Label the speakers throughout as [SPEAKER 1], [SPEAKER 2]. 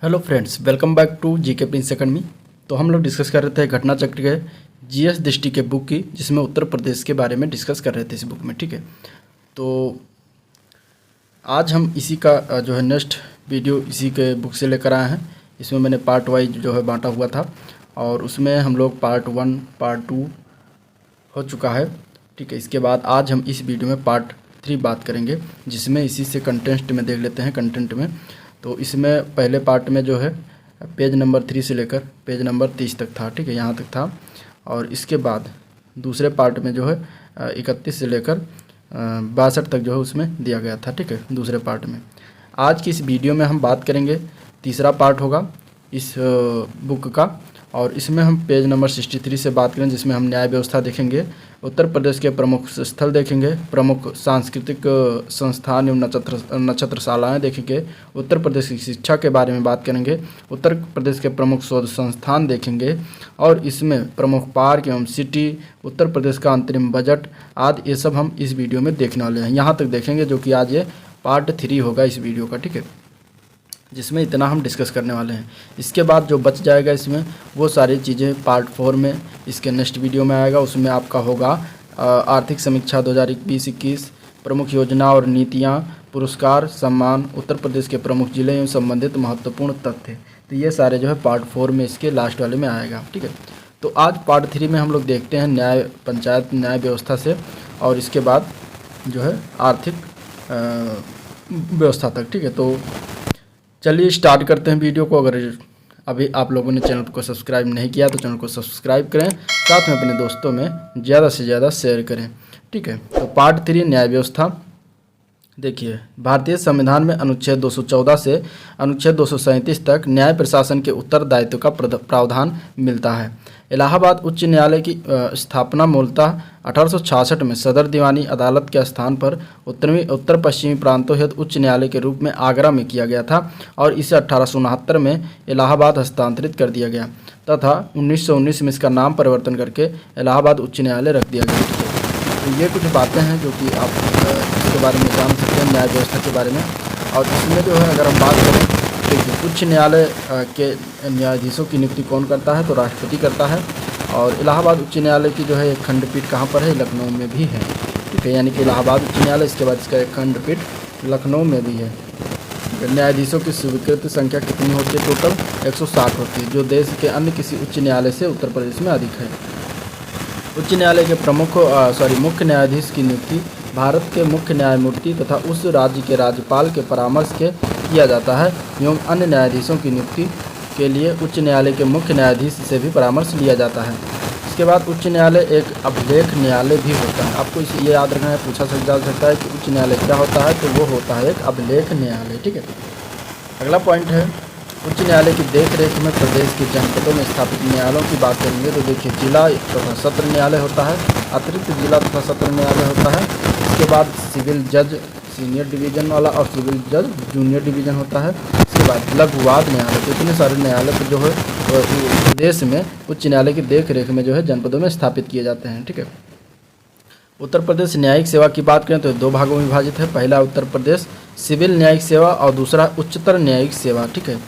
[SPEAKER 1] Hello friends, welcome back to GK Prince Academy. तो हम लोग डिस्कस कर रहे थे घटना चक्र के जीएस दृष्टि के बुक की, जिसमें उत्तर प्रदेश के बारे में डिस्कस कर रहे थे इस बुक में। ठीक है, तो आज हम इसी का जो है नेक्स्ट वीडियो इसी के बुक से लेकर आए हैं। इसमें मैंने पार्ट वाइज जो है बांटा हुआ था और उसमें हम लोग पार्ट 1 पार्ट 2 हो चुका है। ठीक है, इसके बाद आज हम इस वीडियो में पार्ट 3 बात करेंगे, जिसमें इसी से कंटेंट में देख लेते हैं। कंटेंट में तो इसमें पहले पार्ट में जो है पेज नंबर 3 से लेकर पेज नंबर 30 तक था। ठीक है, यहाँ तक था। और इसके बाद दूसरे पार्ट में जो है 31 से लेकर 62 तक जो है उसमें दिया गया था। ठीक है, दूसरे पार्ट में आज की इस वीडियो में हम बात करेंगे, तीसरा पार्ट होगा इस बुक का। और इसमें हम पेज नंबर 63 से बात करें, जिसमें हम न्याय व्यवस्था देखेंगे, उत्तर प्रदेश के प्रमुख स्थल देखेंगे, प्रमुख सांस्कृतिक संस्थान एवं नक्षत्रशालाएँ देखेंगे, उत्तर प्रदेश की शिक्षा के बारे में बात करेंगे, उत्तर प्रदेश के प्रमुख शोध संस्थान देखेंगे और इसमें प्रमुख पार्क एवं सिटी, उत्तर प्रदेश का अंतरिम बजट आदि, ये सब हम इस वीडियो में देखने वाले हैं। यहाँ तक देखेंगे, जो कि आज ये पार्ट 3 होगा इस वीडियो का। ठीक है, जिसमें इतना हम डिस्कस करने वाले हैं। इसके बाद जो बच जाएगा इसमें, वो सारी चीज़ें पार्ट 4 में इसके नेक्स्ट वीडियो में आएगा। उसमें आपका होगा आर्थिक समीक्षा 2021-21, प्रमुख योजना और नीतियाँ, पुरस्कार, सम्मान, उत्तर प्रदेश के प्रमुख जिले एवं संबंधित महत्वपूर्ण तथ्य। तो ये सारे जो है पार्ट 4 में इसके लास्ट वाले में आएगा। ठीक है, तो आज पार्ट 3 में हम लोग देखते हैं न्याय पंचायत न्याय व्यवस्था से, और इसके बाद जो है आर्थिक व्यवस्था तक। ठीक है, तो चलिए स्टार्ट करते हैं वीडियो को। अगर अभी आप लोगों ने चैनल को सब्सक्राइब नहीं किया तो चैनल को सब्सक्राइब करें, साथ में अपने दोस्तों में ज़्यादा से ज़्यादा शेयर करें। ठीक है, तो पार्ट 3 न्याय व्यवस्था देखिए, भारतीय संविधान में अनुच्छेद 214 से अनुच्छेद 237 तक न्याय प्रशासन के उत्तरदायित्व का प्रावधान मिलता है। इलाहाबाद उच्च न्यायालय की स्थापना मूलतः 1866 में सदर दीवानी अदालत के स्थान पर उत्तर पश्चिमी प्रांतों हेतु उच्च न्यायालय के रूप में आगरा में किया गया था और इसे 1869 में इलाहाबाद हस्तांतरित कर दिया गया तथा 1919 में इसका नाम परिवर्तन करके इलाहाबाद उच्च न्यायालय रख दिया गया। तो ये कुछ बातें हैं जो कि आप इसके बारे में जान सकते हैं, न्याय व्यवस्था के बारे में। और इसमें जो है अगर हम बात करें, देखिए उच्च न्यायालय के न्यायाधीशों की नियुक्ति कौन करता है, तो राष्ट्रपति करता है। और इलाहाबाद उच्च न्यायालय की जो है एक खंडपीठ कहाँ पर है, लखनऊ में भी है। ठीक है, यानी कि इलाहाबाद उच्च न्यायालय, इसके बाद इसका एक खंडपीठ लखनऊ में भी है। न्यायाधीशों की स्वीकृत संख्या कितनी होती है, टोटल 160 होती है, जो देश के अन्य किसी उच्च न्यायालय से उत्तर प्रदेश में अधिक है। उच्च न्यायालय के मुख्य न्यायाधीश की नियुक्ति भारत के मुख्य न्यायमूर्ति तथा उस राज्य के राज्यपाल के परामर्श के किया जाता है एवं अन्य न्यायाधीशों की नियुक्ति के लिए उच्च न्यायालय के मुख्य न्यायाधीश से भी परामर्श लिया जाता है। इसके बाद उच्च न्यायालय एक अभिलेख न्यायालय भी होता है। आपको इसे ये याद रखना है, पूछा जा सकता है कि उच्च न्यायालय क्या होता है, तो वो होता है एक अभिलेख न्यायालय। ठीक है, अगला पॉइंट है उच्च न्यायालय की देखरेख में प्रदेश के जनपदों में स्थापित न्यायालयों की बात करेंगे। तो देखिए, जिला तथा सत्र न्यायालय होता है, अतिरिक्त जिला तथा सत्र न्यायालय होता है। इसके बाद सिविल जज सीनियर डिवीज़न वाला और सिविल जज जूनियर डिवीज़न होता है। इसके बाद लघु वाद न्यायालय। तो इतने सारे न्यायालय जो है प्रदेश में उच्च न्यायालय की देखरेख में जो है जनपदों में स्थापित किए जाते हैं। ठीक है, उत्तर प्रदेश न्यायिक सेवा की बात करें तो 2 भागों में विभाजित है। पहला उत्तर प्रदेश सिविल न्यायिक सेवा और दूसरा उच्चतर न्यायिक सेवा। ठीक है,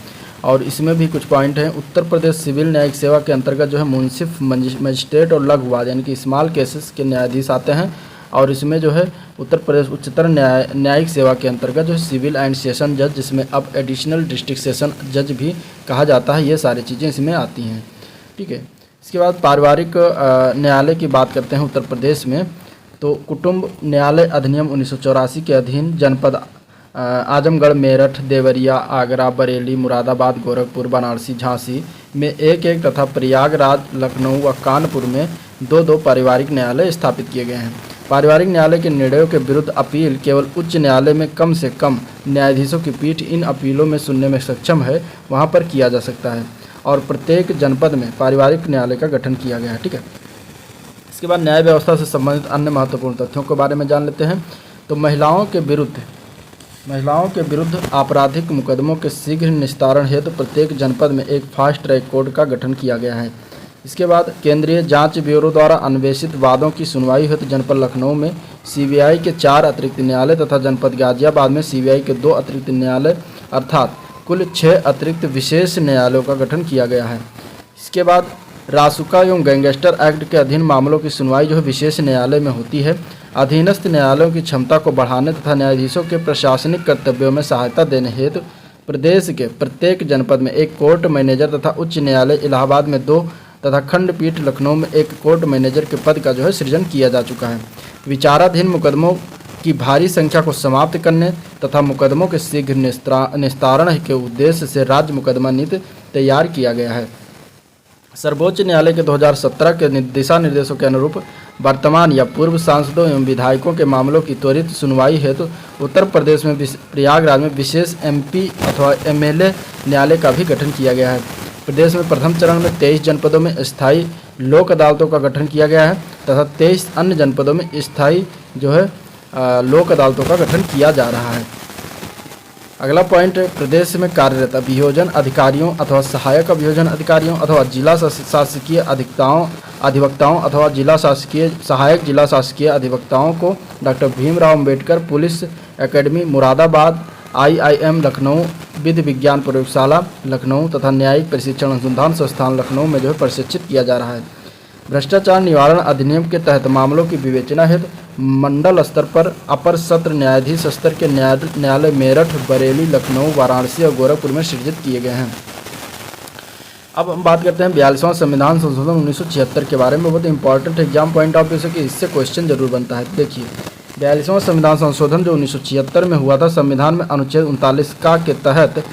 [SPEAKER 1] और इसमें भी कुछ पॉइंट हैं। उत्तर प्रदेश सिविल न्यायिक सेवा के अंतर्गत जो है मुंसिफ, मजिस्ट्रेट और लघु वाद यानी कि स्मॉल केसेस के न्यायाधीश आते हैं। और इसमें जो है उत्तर प्रदेश उच्चतर न्यायिक सेवा के अंतर्गत जो है सिविल एंड सेशन जज, जिसमें अब एडिशनल डिस्ट्रिक्ट सेशन जज भी कहा जाता है, ये सारी चीज़ें इसमें आती हैं। ठीक है, इसके बाद पारिवारिक न्यायालय की बात करते हैं उत्तर प्रदेश में। तो कुटुंब न्यायालय अधिनियम 1984 के अधीन जनपद आजमगढ़, मेरठ, देवरिया, आगरा, बरेली, मुरादाबाद, गोरखपुर, बनारसी, झांसी में एक तथा प्रयागराज, लखनऊ व कानपुर में 2 पारिवारिक न्यायालय स्थापित किए गए हैं। पारिवारिक न्यायालय के निर्णयों के विरुद्ध अपील केवल उच्च न्यायालय में कम से कम न्यायाधीशों की पीठ इन अपीलों में सुनने में सक्षम है, वहाँ पर किया जा सकता है। और प्रत्येक जनपद में पारिवारिक न्यायालय का गठन किया गया है। ठीक है, इसके बाद न्याय व्यवस्था से संबंधित अन्य महत्वपूर्ण तथ्यों के बारे में जान लेते हैं। तो महिलाओं के विरुद्ध आपराधिक मुकदमों के शीघ्र निस्तारण हेतु प्रत्येक जनपद में एक फास्ट ट्रैक कोर्ट का गठन किया गया है। इसके बाद केंद्रीय जांच ब्यूरो द्वारा अन्वेषित वादों की सुनवाई हेतु जनपद लखनऊ में सीबीआई के 4 अतिरिक्त न्यायालय तथा जनपद गाजियाबाद में सीबीआई के 2 अतिरिक्त न्यायालय अर्थात कुल 6 अतिरिक्त विशेष न्यायालयों का गठन किया गया है। इसके बाद रासुका एवं गैंगस्टर एक्ट के अधीन मामलों की सुनवाई जो है विशेष न्यायालय में होती है। अधीनस्थ न्यायालयों की क्षमता को बढ़ाने तथा न्यायाधीशों के प्रशासनिक कर्तव्यों में सहायता देने हेतु प्रदेश के प्रत्येक जनपद में एक कोर्ट मैनेजर तथा उच्च न्यायालय इलाहाबाद में 2 तथा खंडपीठ लखनऊ में एक कोर्ट मैनेजर के पद का जो है सृजन किया जा चुका है। विचाराधीन मुकदमों की भारी संख्या को समाप्त करने तथा मुकदमों के शीघ्र निस्तारण के उद्देश्य से राज्य मुकदमा नीति तैयार किया गया है। सर्वोच्च न्यायालय के 2017 के दिशा निर्देशों के अनुरूप वर्तमान या पूर्व सांसदों एवं विधायकों के मामलों की त्वरित सुनवाई हेतु उत्तर प्रदेश में प्रयागराज में विशेष MP अथवा MLA न्यायालय का भी गठन किया गया है। प्रदेश में प्रथम चरण में 23 जनपदों में स्थायी लोक अदालतों का गठन किया गया है तथा 23 अन्य जनपदों में स्थायी जो है लोक अदालतों का गठन किया जा रहा है। अगला पॉइंट है, प्रदेश में कार्यरत अभियोजन अधिकारियों अथवा सहायक अभियोजन अधिकारियों अथवा जिला शासकीय अधिवक्ताओं अथवा सहायक जिला शासकीय अधिवक्ताओं को doctor Bhimrao Ambedkar police academy Moradabad, IIM Lucknow, विधि विज्ञान प्रयोगशाला लखनऊ तथा न्यायिक प्रशिक्षण अनुसंधान संस्थान लखनऊ में जो है प्रशिक्षित किया जा रहा है। भ्रष्टाचार निवारण अधिनियम के तहत मामलों की विवेचना हेतु मंडल स्तर पर अपर सत्र न्यायाधीश स्तर के न्यायालय मेरठ, बरेली, लखनऊ, वाराणसी और गोरखपुर में सृजित किए गए हैं। अब हम बात करते हैं 42वां संविधान संशोधन 1976 के बारे में। बहुत important exam point of view से कि इससे क्वेश्चन जरूर बनता है। देखिए 42वां संविधान संशोधन जो 1976 में हुआ था, संविधान में अनुच्छेद 39 का के तहत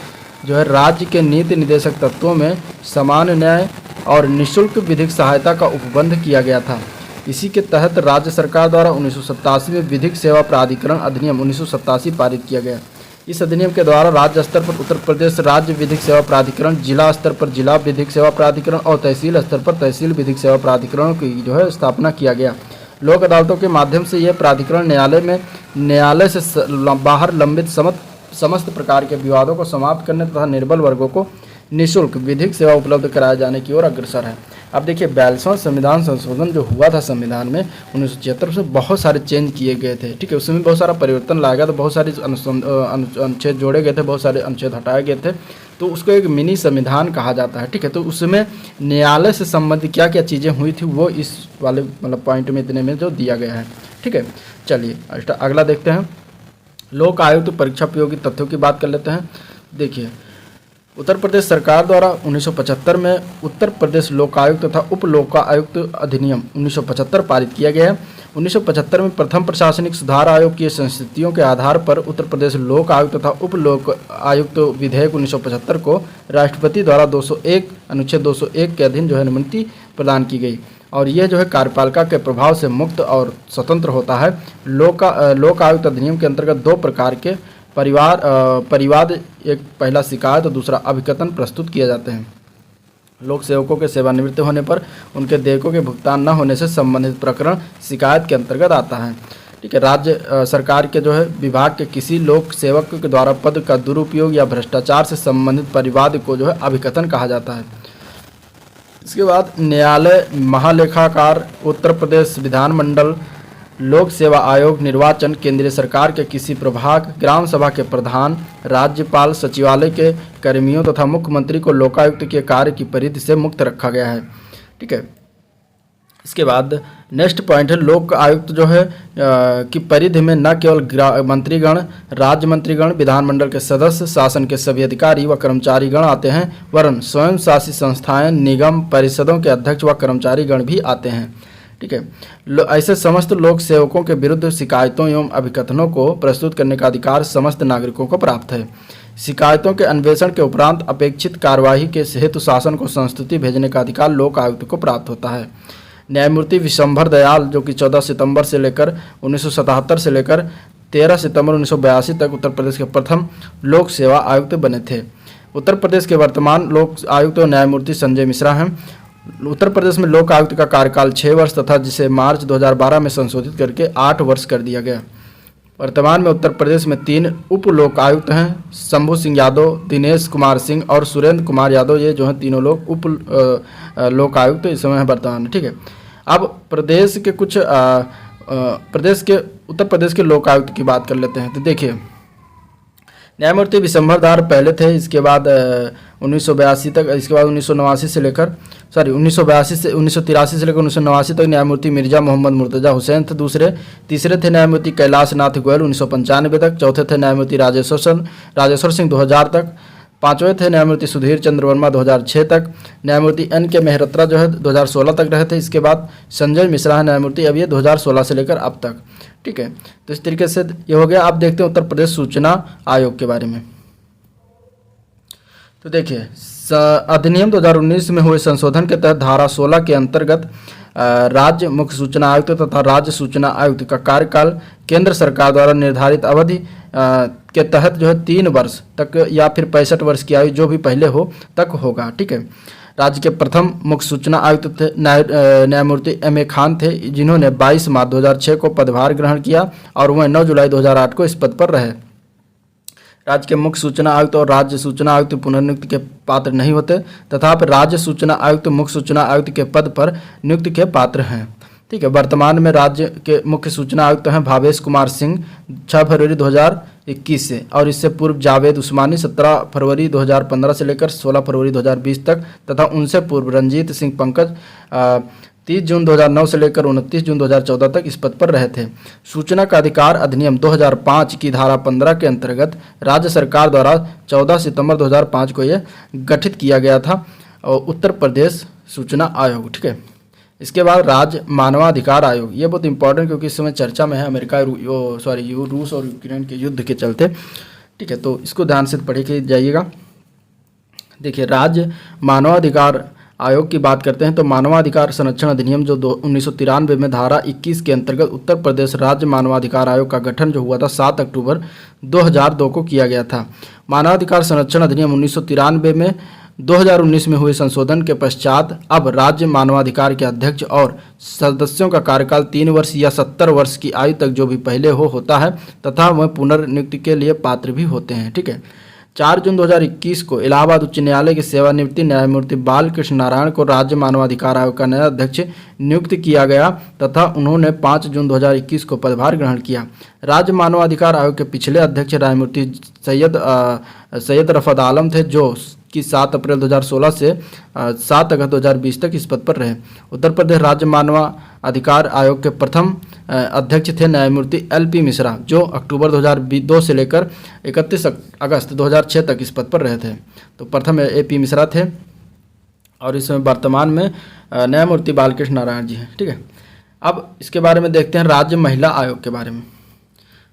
[SPEAKER 1] जो है राज्य के नीति निदेशक तत्वों में समान न्याय और निःशुल्क विधिक सहायता का उपबंध किया गया था। इसी के तहत राज्य सरकार द्वारा 1987 में विधिक सेवा प्राधिकरण अधिनियम 1987 पारित किया गया। इस अधिनियम के द्वारा राज्य स्तर पर उत्तर प्रदेश राज्य विधिक सेवा प्राधिकरण, जिला स्तर पर जिला विधिक सेवा प्राधिकरण और तहसील स्तर पर तहसील विधिक सेवा प्राधिकरण की जो है स्थापना किया गया। लोक अदालतों के माध्यम से यह प्राधिकरण न्यायालय से बाहर लंबित समस्त प्रकार के विवादों को समाप्त करने तथा निर्बल वर्गों को निःशुल्क विधिक सेवा उपलब्ध कराए जाने की ओर अग्रसर है। अब देखिए 42वां संविधान संशोधन जो हुआ था संविधान में 1976 में बहुत सारे चेंज किए गए थे। ठीक है, उसमें बहुत सारा परिवर्तन लाया गया, तो बहुत सारे अनुच्छेद जोड़े गए थे, बहुत सारे अनुच्छेद हटाए गए थे, तो उसको एक मिनी संविधान कहा जाता है। ठीक है, तो उसमें न्यायालय से संबंधित क्या क्या चीज़ें हुई थी वो इस वाले मतलब पॉइंट में इतने में जो दिया गया है। ठीक है, चलिए अगला देखते हैं। लोक आयुक्त परीक्षा उपयोगी तथ्यों की बात कर लेते हैं। देखिए उत्तर प्रदेश सरकार द्वारा 1975 में उत्तर प्रदेश लोकायुक्त तथा उप लोकायुक्त अधिनियम 1975 पारित किया गया है। 1975 में प्रथम प्रशासनिक सुधार आयोग की संस्तुतियों के आधार पर उत्तर प्रदेश लोक आयुक्त तथा उप लोक आयुक्त विधेयक 1975 को राष्ट्रपति द्वारा 201 अनुच्छेद 201 के अधीन जो है अनुमति प्रदान की गई और यह जो है कार्यपालिका के प्रभाव से मुक्त और स्वतंत्र होता है। लोक आयुक्त अधिनियम के अंतर्गत 2 प्रकार के परिवाद, एक पहला शिकायत और दूसरा अभिकथन प्रस्तुत किए जाते हैं। लोक सेवकों के सेवानिवृत्त होने पर उनके देयकों के भुगतान न होने से संबंधित प्रकरण शिकायत के अंतर्गत आता है। ठीक है, राज्य सरकार के जो है विभाग के किसी लोक सेवक के द्वारा पद का दुरुपयोग या भ्रष्टाचार से संबंधित परिवाद को जो है अभिकथन कहा जाता है। इसके बाद न्यायालय, महालेखाकार, उत्तर प्रदेश विधानमंडल, लोक सेवा आयोग, निर्वाचन, केंद्रीय सरकार के किसी प्रभाग, ग्राम सभा के प्रधान, राज्यपाल, सचिवालय के कर्मियों तथा मुख्यमंत्री को लोकायुक्त के कार्य की परिधि से मुक्त रखा गया है। ठीक है, इसके बाद नेक्स्ट पॉइंट है लोक आयुक्त जो है की परिधि में न केवल मंत्रीगण, राज्य मंत्रीगण, विधानमंडल के सदस्य, शासन के सभी अधिकारी व कर्मचारीगण आते हैं, वरन स्वयं शासित संस्थाएं, निगम, परिषदों के अध्यक्ष व कर्मचारीगण भी आते हैं। ठीक है, ऐसे समस्त लोक सेवकों के विरुद्ध शिकायतों एवं अभिकथनों को प्रस्तुत करने का अधिकार समस्त नागरिकों को प्राप्त है। शिकायतों के अन्वेषण के उपरांत अपेक्षित कार्यवाही के हेतु शासन को संस्तुति भेजने का अधिकार लोक आयुक्त को प्राप्त होता है। न्यायमूर्ति विशंभर दयाल जो कि 14 सितंबर से लेकर 1977 से लेकर 13 सितंबर 1982 तक उत्तर प्रदेश के प्रथम लोक सेवा आयुक्त बने थे। उत्तर प्रदेश के वर्तमान लोक आयुक्त न्यायमूर्ति संजय मिश्रा हैं। उत्तर प्रदेश में लोक आयुक्त का कार्यकाल 6 वर्ष तथा जिसे मार्च 2012 में संशोधित करके 8 वर्ष कर दिया गया। वर्तमान में उत्तर प्रदेश में 3 उप लोक आयुक्त हैं, शंभू सिंह यादव, दिनेश कुमार सिंह और सुरेंद्र कुमार यादव। ये जो हैं तीनों लोग उप लोक आयुक्त इस समय है वर्तमान में। ठीक है, अब प्रदेश के कुछ उत्तर प्रदेश के लोक आयुक्त की बात कर लेते हैं। तो देखिए न्यायमूर्ति विशंभरदार पहले थे, इसके बाद 1982 तक, इसके बाद 1989 से लेकर 1983 से लेकर 1989 तक न्यायमूर्ति मिर्जा मोहम्मद मुर्तजा हुसैन थे दूसरे। तीसरे थे न्यायमूर्ति कैलाश नाथ गोयल 1995 तक। चौथे थे न्यायमूर्ति राजेश्वर सिंह 2000 तक। पांचवें थे न्यायमूर्ति सुधीर चंद्र वर्मा 2006 तक। न्यायमूर्ति N.K. मेहरोत्रा जो है 2016 तक रहे थे। इसके बाद संजय मिश्रा है न्यायमूर्ति, अब ये 2016 से लेकर अब तक। ठीक है, तो इस तरीके से ये हो गया। अब देखते हैं उत्तर प्रदेश सूचना आयोग के बारे में। तो देखिए, अधिनियम 2019 में हुए संशोधन के तहत धारा 16 के अंतर्गत राज्य मुख्य सूचना आयुक्त तथा राज्य सूचना आयुक्त का कार्यकाल केंद्र सरकार द्वारा निर्धारित अवधि के तहत जो है 3 वर्ष तक या फिर 65 वर्ष की आयु जो भी पहले हो तक होगा। ठीक है, राज्य के प्रथम मुख्य सूचना आयुक्त थे न्यायमूर्ति M.A. खान थे, जिन्होंने 22 मार्च 2006 को पदभार ग्रहण किया और वह 9 जुलाई 2008 को इस पद पर रहे। राज्य के मुख्य सूचना आयुक्त और राज्य सूचना आयुक्त पुनर्नियुक्ति के पात्र नहीं होते, तथा राज्य सूचना आयुक्त मुख्य सूचना आयुक्त के पद पर नियुक्ति के पात्र हैं। ठीक है, वर्तमान में राज्य के मुख्य सूचना आयुक्त हैं भावेश कुमार सिंह 6 फरवरी 2021 से, और इससे पूर्व जावेद उस्मानी 17 फरवरी 2015 से लेकर 16 फरवरी 2020 तक, तथा उनसे पूर्व रंजीत सिंह पंकज 30 जून 2009 से लेकर 29 जून 2014 तक इस पद पर रहे थे। सूचना का अधिकार अधिनियम 2005 की धारा 15 के अंतर्गत राज्य सरकार द्वारा 14 सितंबर 2005 को यह गठित किया गया था, और उत्तर प्रदेश सूचना आयोग। ठीक है, इसके बाद राज्य मानवाधिकार आयोग, ये बहुत इंपॉर्टेंट क्योंकि इस समय चर्चा में है अमेरिका रूस और यूक्रेन के युद्ध के चलते। ठीक है, तो इसको ध्यान से पढ़ के जाइएगा। देखिए, राज्य मानवाधिकार आयोग की बात करते हैं तो मानवाधिकार संरक्षण अधिनियम जो 1993 में धारा 21 के अंतर्गत उत्तर प्रदेश राज्य मानवाधिकार आयोग का गठन जो हुआ था 7 अक्टूबर 2002 को किया गया था। मानवाधिकार संरक्षण अधिनियम 1993 में 2019 में हुए संशोधन के पश्चात अब राज्य मानवाधिकार के अध्यक्ष और सदस्यों का कार्यकाल 3 वर्ष या 70 वर्ष की आयु तक जो भी पहले होता है, तथा वह पुनर्नियुक्ति के लिए पात्र भी होते हैं। ठीक है, 4 जून 2021 को इलाहाबाद उच्च न्यायालय के सेवानिवृत्त न्यायमूर्ति बालकृष्ण नारायण को राज्य मानवाधिकार आयोग का नया अध्यक्ष नियुक्त किया गया, तथा उन्होंने 5 जून 2021 को पदभार ग्रहण किया। राज्य मानवाधिकार आयोग के पिछले अध्यक्ष न्यायमूर्ति सैयद रफत आलम थे, जो कि 7 अप्रैल 2016 से 7 अगस्त 2020 तक इस पद पर रहे। उत्तर प्रदेश राज्य मानवाधिकार आयोग के प्रथम अध्यक्ष थे न्यायमूर्ति LP मिश्रा, जो अक्टूबर 2002 से लेकर 31 अगस्त 2006 तक इस पद पर रहे थे। तो प्रथम AP मिश्रा थे, और इसमें वर्तमान में न्यायमूर्ति बालकृष्ण नारायण जी हैं। ठीक है, अब इसके बारे में देखते हैं राज्य महिला आयोग के बारे में।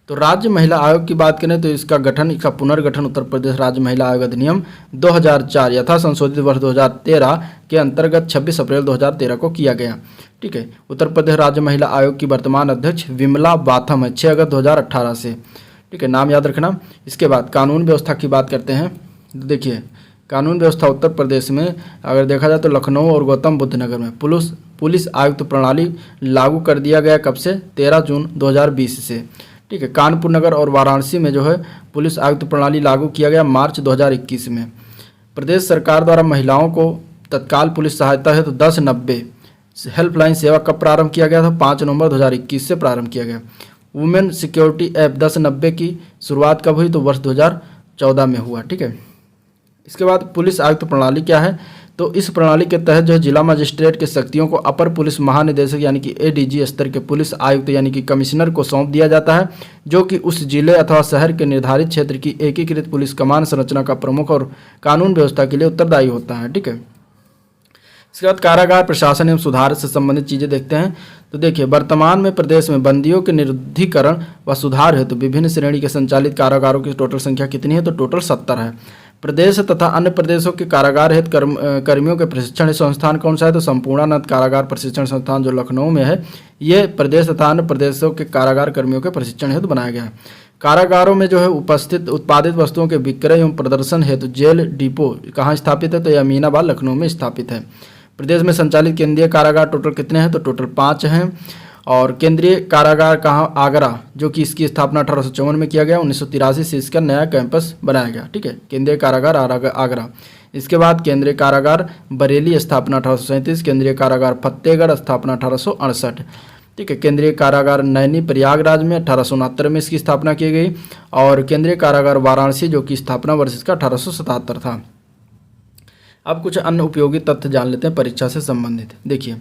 [SPEAKER 1] तो राज्य महिला आयोग की बात करें तो इसका पुनर्गठन उत्तर प्रदेश राज्य महिला आयोग अधिनियम 2004 यथा संशोधित वर्ष 2013 के अंतर्गत 26 अप्रैल 2013 को किया गया। ठीक है, उत्तर प्रदेश राज्य महिला आयोग की वर्तमान अध्यक्ष विमला बाथम है 6 अगस्त 2018 से। ठीक है, नाम याद रखना। इसके बाद कानून व्यवस्था की बात करते हैं। तो देखिए, कानून व्यवस्था उत्तर प्रदेश में अगर देखा जाए तो लखनऊ और गौतम बुद्ध नगर में पुलिस आयुक्त प्रणाली लागू कर दिया गया। कब से? 13 जून 2020 से। ठीक है, कानपुर नगर और वाराणसी में जो है पुलिस आयुक्त प्रणाली लागू किया गया मार्च 2021 में। प्रदेश सरकार द्वारा महिलाओं को तत्काल पुलिस सहायता हेतु 1090 हेल्पलाइन सेवा कब प्रारंभ किया गया था? 5 नवंबर 2021 से प्रारंभ किया गया। वुमेन सिक्योरिटी ऐप 1090 की शुरुआत कब हुई? तो वर्ष 2014 में हुआ। ठीक है, इसके बाद पुलिस आयुक्त प्रणाली क्या है? तो इस प्रणाली के तहत जो है जिला मजिस्ट्रेट के शक्तियों को अपर पुलिस महानिदेशक यानी कि ADG स्तर के पुलिस आयुक्त यानी कि कमिश्नर को सौंप दिया जाता है, जो कि उस जिले अथवा शहर के निर्धारित क्षेत्र की एकीकृत पुलिस कमान संरचना का प्रमुख और कानून व्यवस्था के लिए उत्तरदायी होता है। ठीक है, इसके बाद कारागार प्रशासन एवं सुधार से संबंधित चीज़ें देखते हैं। तो देखिए, वर्तमान में प्रदेश में बंदियों के निरुद्धीकरण व सुधार हेतु विभिन्न श्रेणी के संचालित कारागारों की टोटल संख्या कितनी है? तो टोटल 70 है। प्रदेश तथा अन्य प्रदेशों के कारागार हेतु कर्मियों के प्रशिक्षण संस्थान कौन सा है? तो संपूर्णानंद कारागार प्रशिक्षण संस्थान जो लखनऊ में है, ये प्रदेश तथा अन्य प्रदेशों के कारागार कर्मियों के प्रशिक्षण हेतु बनाया गया है। कारागारों में जो है उत्पादित वस्तुओं के विक्रय एवं प्रदर्शन हेतु जेल डिपो कहाँ स्थापित है? तो यह अमीनाबाद लखनऊ में स्थापित है। प्रदेश में संचालित केंद्रीय कारागार टोटल कितने हैं? तो टोटल 5 हैं। और केंद्रीय कारागार कहाँ? आगरा, जो कि इसकी स्थापना 1854 में किया गया। 1983 से इसका नया कैंपस बनाया गया। ठीक है, केंद्रीय कारागार आगरा। इसके बाद केंद्रीय कारागार बरेली स्थापना 1837, केंद्रीय कारागार फतेहगढ़ स्थापना 1868। ठीक है। केंद्रीय कारागार नैनी प्रयागराज में 1869 में इसकी स्थापना की गई और केंद्रीय कारागार वाराणसी जो कि स्थापना वर्ष इसका 1877 था। अब कुछ अन्य उपयोगी तथ्य जान लेते हैं परीक्षा से संबंधित। देखिए,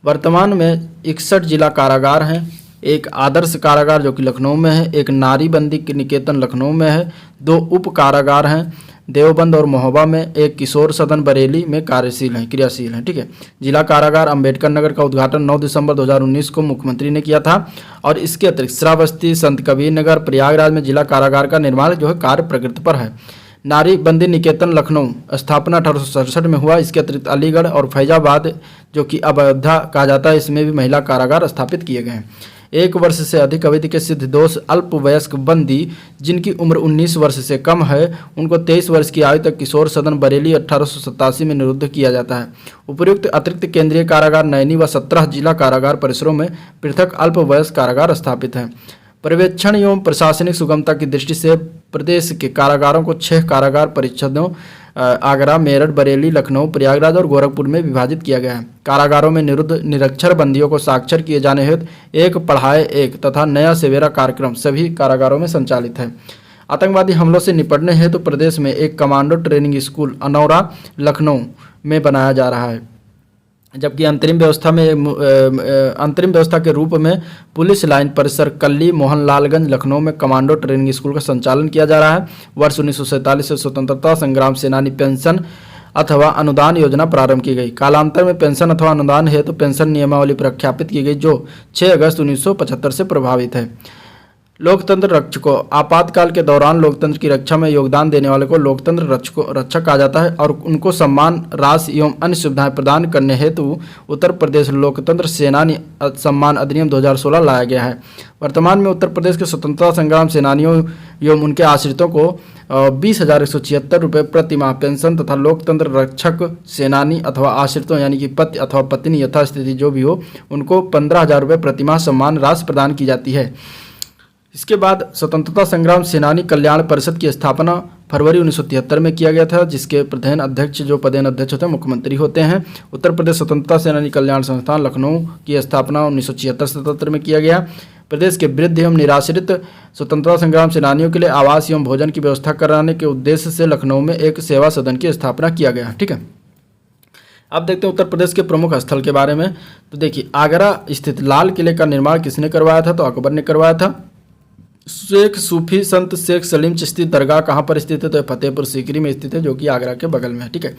[SPEAKER 1] वर्तमान में 61 जिला कारागार हैं, एक आदर्श कारागार जो कि लखनऊ में है, एक नारी बंदी निकेतन लखनऊ में है, 2 उप कारागार हैं देवबंद और महोबा में, एक किशोर सदन बरेली में क्रियाशील हैं। ठीक है। जिला कारागार अंबेडकर नगर का उद्घाटन 9 दिसंबर 2019 को मुख्यमंत्री ने किया था और इसके अतिरिक्त श्रावस्ती, संत कबीर नगर, प्रयागराज में जिला कारागार का निर्माण जो है कार्य प्रगति पर है। नारी बंदी निकेतन लखनऊ स्थापना 1867 में हुआ। इसके अतिरिक्त अलीगढ़ और फैजाबाद जो कि अब अयोध्या कहा जाता है, इसमें भी महिला कारागार स्थापित किए गए हैं। 1 वर्ष से अधिक अवधि के सिद्ध दोष अल्पवयस्क बंदी जिनकी उम्र 19 वर्ष से कम है उनको 23 वर्ष की आयु तक किशोर सदन बरेली 1887 में निरुद्ध किया जाता है। उपर्युक्त अतिरिक्त केंद्रीय कारागार नैनी व 17 जिला कारागार परिसरों में पृथक अल्पवयस्क कारागार स्थापित हैं। पर्यवेक्षण एवं प्रशासनिक सुगमता की दृष्टि से प्रदेश के कारागारों को 6 कारागार परिषदों आगरा, मेरठ, बरेली, लखनऊ, प्रयागराज और गोरखपुर में विभाजित किया गया है। कारागारों में निरुद्ध निरक्षर बंदियों को साक्षर किए जाने हेतु एक पढ़ाए एक तथा नया सवेरा कार्यक्रम सभी कारागारों में संचालित है। आतंकवादी हमलों से निपटने हेतु प्रदेश में एक commando training school Anaura, Lucknow में बनाया जा रहा है, जबकि अंतरिम व्यवस्था के रूप में पुलिस लाइन परिसर कल्ली, मोहनलालगंज, लखनऊ में कमांडो ट्रेनिंग स्कूल का संचालन किया जा रहा है। वर्ष 1947 से स्वतंत्रता संग्राम सेनानी पेंशन अथवा अनुदान योजना प्रारंभ की गई। कालांतर में पेंशन अथवा अनुदान हेतु पेंशन नियमावली प्रख्यापित की गई जो 6 अगस्त 1975 से प्रभावित है। लोकतंत्र रक्षकों आपातकाल के दौरान लोकतंत्र की रक्षा में योगदान देने वाले को लोकतंत्र रक्षक कहा जाता है और उनको सम्मान, राशि एवं अन्य सुविधाएं प्रदान करने हेतु उत्तर प्रदेश लोकतंत्र सेनानी सम्मान अधिनियम 2016 लाया गया है। वर्तमान में उत्तर प्रदेश के स्वतंत्रता संग्राम सेनानियों एवं उनके आश्रितों को 20,176 रुपये प्रति माह पेंशन तथा लोकतंत्र रक्षक सेनानी अथवा आश्रितों यानी कि पति अथवा पत्नी यथास्थिति जो भी हो उनको 15,000 रुपये प्रति माह सम्मान राशि प्रदान की जाती है। इसके बाद स्वतंत्रता संग्राम सेनानी कल्याण परिषद की स्थापना फरवरी 1973 में किया गया था, जिसके प्रधान अध्यक्ष जो पदेन अध्यक्ष होते हैं मुख्यमंत्री होते हैं। उत्तर प्रदेश स्वतंत्रता सेनानी कल्याण संस्थान लखनऊ की स्थापना 1976-77 में किया गया। प्रदेश के वृद्ध एवं निराश्रित स्वतंत्रता संग्राम सेनानियों के लिए आवास एवं भोजन की व्यवस्था कराने के उद्देश्य से लखनऊ में एक सेवा सदन की स्थापना किया गया। ठीक है। अब देखते हैं उत्तर प्रदेश के प्रमुख स्थल के बारे में। तो देखिए, आगरा स्थित लाल किले का निर्माण किसने करवाया था? तो अकबर ने करवाया था। शेख सूफी संत शेख सलीम चिश्ती दरगाह कहाँ पर स्थित है? तो फतेहपुर सीकरी में स्थित है जो कि आगरा के बगल में है। ठीक है।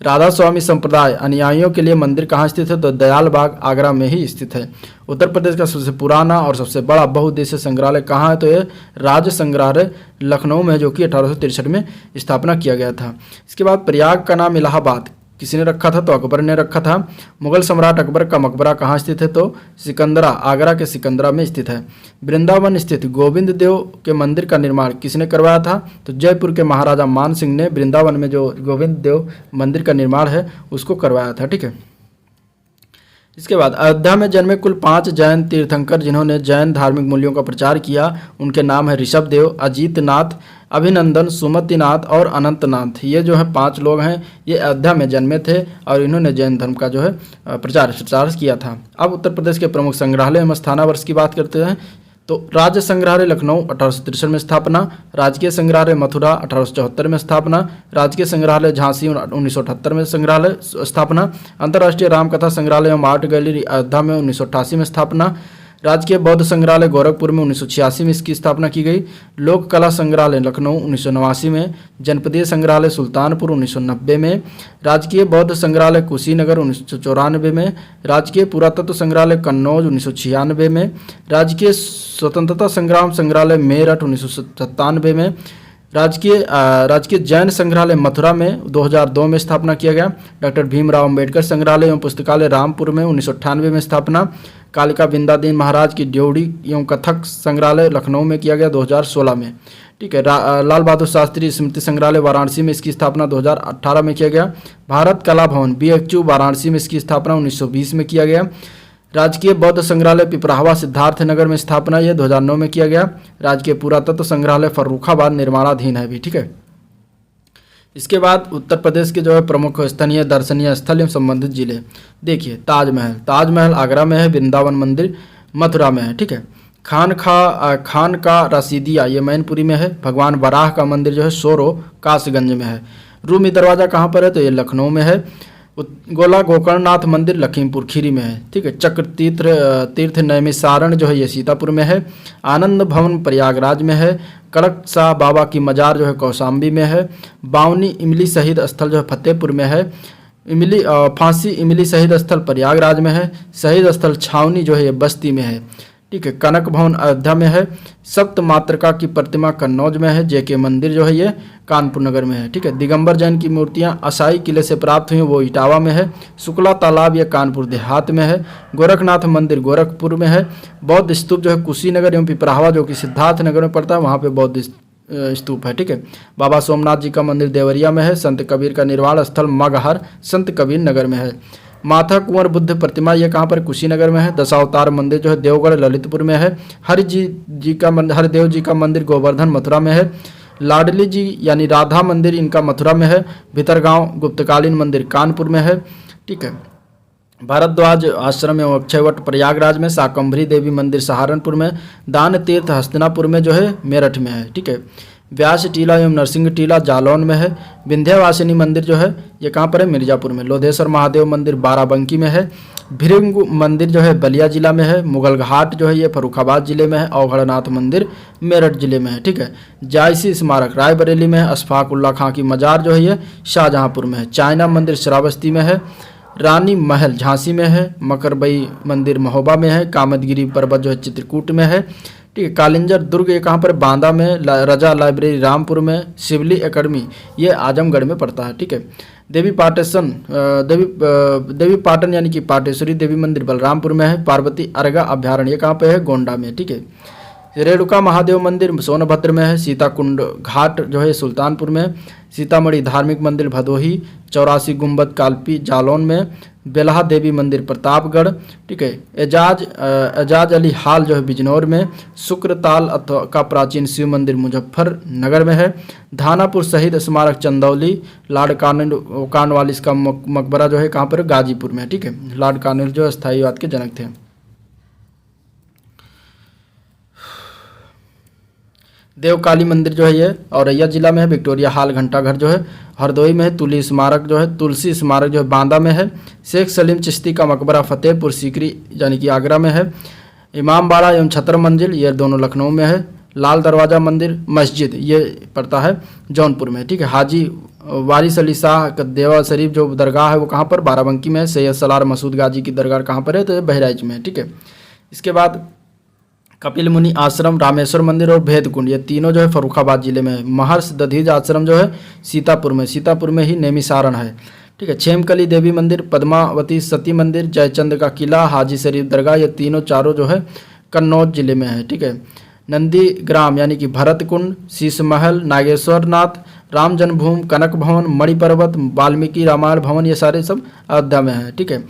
[SPEAKER 1] राधा स्वामी संप्रदाय अनुयायियों के लिए मंदिर कहाँ स्थित है? तो दयाल बाग आगरा में ही स्थित है। उत्तर प्रदेश का सबसे पुराना और सबसे बड़ा बहुउद्देशीय संग्रहालय कहाँ है? तो ये राज्य संग्रहालय लखनऊ में जो कि 1863 में स्थापना किया गया था। इसके बाद प्रयाग का नाम इलाहाबाद किसने रखा था? तो अकबर ने रखा था। मुगल सम्राट अकबर का मकबरा कहाँ स्थित है? तो सिकंदरा, आगरा के सिकंदरा में स्थित है। वृंदावन स्थित गोविंद देव के मंदिर का निर्माण किसने करवाया था? तो जयपुर के महाराजा मान सिंह ने वृंदावन में जो गोविंद देव मंदिर का निर्माण है उसको करवाया था। ठीक है। इसके बाद अयोध्या में जन्मे कुल 5 जैन तीर्थंकर जिन्होंने जैन धार्मिक मूल्यों का प्रचार किया उनके नाम है ऋषभ देव, अजीत नाथ, अभिनंदन, सुमतिनाथ और अनंतनाथ। ये जो है 5 लोग हैं, ये अयोध्या में जन्मे थे और इन्होंने जैन धर्म का जो है प्रचार किया था। अब उत्तर प्रदेश के प्रमुख संग्रहालय एवं स्थानावर्ष की बात करते हैं। तो राज्य संग्रहालय लखनऊ 1863 में स्थापना, राजकीय संग्रहालय मथुरा 1874 में स्थापना, राजकीय संग्रहालय झांसी 1978 में संग्रहालय स्थापना, अंतर्राष्ट्रीय रामकथा संग्रहालय एवं आर्ट गैलरी अयोध्या में 1988 में स्थापना, राजकीय बौद्ध संग्रहालय गोरखपुर में 1986 में इसकी स्थापना की गई, लोक कला संग्रहालय लखनऊ 1989 में, जनपदीय संग्रहालय सुल्तानपुर 1990 में, राजकीय बौद्ध संग्रहालय कुशीनगर 1994 में, राजकीय पुरातत्व संग्रहालय कन्नौज 1996 में, राजकीय स्वतंत्रता संग्राम संग्रहालय मेरठ 1997 में, राजकीय जैन संग्रहालय मथुरा में 2002 में स्थापना किया गया, डॉक्टर भीमराव अंबेडकर संग्रहालय एवं पुस्तकालय रामपुर में 1998 में स्थापना, कालिका बिंदादीन महाराज की ड्योढ़ी एवं कथक संग्रहालय लखनऊ में किया गया 2016 में। ठीक है। लाल बहादुर शास्त्री स्मृति संग्रहालय वाराणसी में इसकी स्थापना 2018 में किया गया। भारत कला भवन BHU वाराणसी में इसकी स्थापना 1920 में किया गया। राजकीय बौद्ध संग्रहालय पिपराहवा सिद्धार्थ नगर में स्थापना यह 2009 में किया गया। राजकीय पुरातत्व संग्रहालय फर्रुखाबाद निर्माणाधीन है अभी। ठीक है। इसके बाद उत्तर प्रदेश के जो है प्रमुख स्थानीय दर्शनीय स्थल एवं संबंधित जिले। देखिए, ताजमहल आगरा में है, वृंदावन मंदिर मथुरा में है। ठीक है। खान का रसीदिया ये मैनपुरी में है। भगवान वराह का मंदिर जो है सोरो कासगंज में है। रूमी दरवाज़ा कहाँ पर है तो ये लखनऊ में है। गोला गोकर्णनाथ मंदिर लखीमपुर खीरी में है। ठीक है। चक्र तीर्थ नैमिसारण जो है ये सीतापुर में है। आनंद भवन प्रयागराज में है। कड़क शाह बाबा की मजार जो है कौशाम्बी में है। बावनी इमली शहीद स्थल जो है फतेहपुर में है। फांसी इमली शहीद स्थल प्रयागराज में है। शहीद स्थल छावनी जो है ये बस्ती में है। ठीक है। कनक भवन अयोध्या में है। सप्त मातृका की प्रतिमा कन्नौज में है। जेके मंदिर जो है ये कानपुर नगर में है। ठीक है। दिगंबर जैन की मूर्तियां असाई किले से प्राप्त हुई वो इटावा में है। शुक्ला तालाब ये कानपुर देहात में है। गोरखनाथ मंदिर गोरखपुर में है। बौद्ध स्तूप जो है कुशीनगर एवं पिपराहवा जो कि सिद्धार्थ नगर में पड़ता है वहाँ पे बौद्ध स्तूप है। ठीक है। बाबा सोमनाथ जी का मंदिर देवरिया में है। संत कबीर का निर्वाण स्थल मगहर संत कबीर नगर में है। माथा कुंवर बुद्ध प्रतिमा ये कहाँ पर कुशीनगर में है। दशावतार मंदिर जो है देवगढ़ ललितपुर में है। हरिदेव जी का मंदिर गोवर्धन मथुरा में है। लाडली जी यानी राधा मंदिर इनका मथुरा में है। भितरगांव गुप्तकालीन मंदिर कानपुर में है। ठीक है। भारद्वाज आश्रम एवं अक्षयवट प्रयागराज में। शाकंभरी देवी मंदिर सहारनपुर में। दान तीर्थ हस्तिनापुर में जो है मेरठ में है। ठीक है। व्यास टीला एवं नरसिंह टीला जालौन में है। विंध्यवासिनी मंदिर जो है ये कहाँ पर है मिर्जापुर में। लोधेश्वर महादेव मंदिर बाराबंकी में है। भृंग मंदिर जो है बलिया जिला में है। मुगल घाट जो है ये फर्रुखाबाद जिले में है। अवघड़नाथ मंदिर मेरठ जिले में है। ठीक है। जायसी स्मारक रायबरेली में है। अशफाक उल्ला खां की मजार जो है ये शाहजहांपुर में है। चाइना मंदिर श्रावस्ती में है। रानी महल झांसी में है। मकरबई मंदिर महोबा में है। कामतगिरी पर्वत जो है चित्रकूट में है। ठीक है। कालिंजर दुर्ग ये कहाँ पर बांदा में। रजा लाइब्रेरी रामपुर में। शिवली एकेडमी ये आजमगढ़ में पड़ता है। ठीक है। देवी पाटन यानी कि पाटेश्वरी देवी मंदिर बलरामपुर में है। पार्वती अर्गा अभ्यारण्य ये कहाँ पे है गोंडा में। ठीक है। रेणुका महादेव मंदिर सोनभद्र में है। सीताकुंड घाट जो है सुल्तानपुर में। सीतामढ़ी धार्मिक मंदिर भदोही। 84 गुंबद कालपी जालौन में। बेलहा देवी मंदिर प्रतापगढ़। ठीक है। एजाज अली हाल जो है बिजनौर में। शुक्रताल का प्राचीन शिव मंदिर मुजफ्फरनगर में है। धानापुर शहीद स्मारक चंदौली। लॉर्ड कॉर्नवालिस का मकबरा जो है कहाँ पर गाजीपुर में। ठीक है। लॉर्ड कॉर्नवालिस जो स्थायीवाद के जनक थे। देवकाली मंदिर जो है ये औरैया जिला में है। विक्टोरिया हाल घंटाघर जो है हरदोई में है। तुलसी स्मारक जो है बांदा में है। शेख सलीम चिश्ती का मकबरा फतेहपुर सीकरी यानी कि आगरा में है। इमामबाड़ा एवं छतर मंजिल ये दोनों लखनऊ में है। लाल दरवाज़ा मंदिर मस्जिद ये पड़ता है जौनपुर में। ठीक है। हाजी वारिस अली शाह का देवा शरीफ जो दरगाह है वो कहाँ पर बाराबंकी में है। सैयद सलार मसूद गाजी की दरगाह कहाँ पर है तो ये बहराइच में है। ठीक है। इसके बाद कपिल मुनि आश्रम रामेश्वर मंदिर और भेदकुंड ये तीनों जो है फर्रुखाबाद जिले में है। महर्ष दधीज आश्रम जो है सीतापुर में ही नेमिसारण है। ठीक है। छेमकली देवी मंदिर पद्मावती सती मंदिर जयचंद का किला हाजी शरीफ दरगाह ये तीनों चारों जो है कन्नौज जिले में है। ठीक है। नंदी ग्राम यानी कि भरत कुंड शीश महल नागेश्वर नाथ राम जन्मभूमि कनक भवन मणि पर्वत वाल्मीकि रामायण भवन ये सारे सब अयोध्या में है। ठीक है।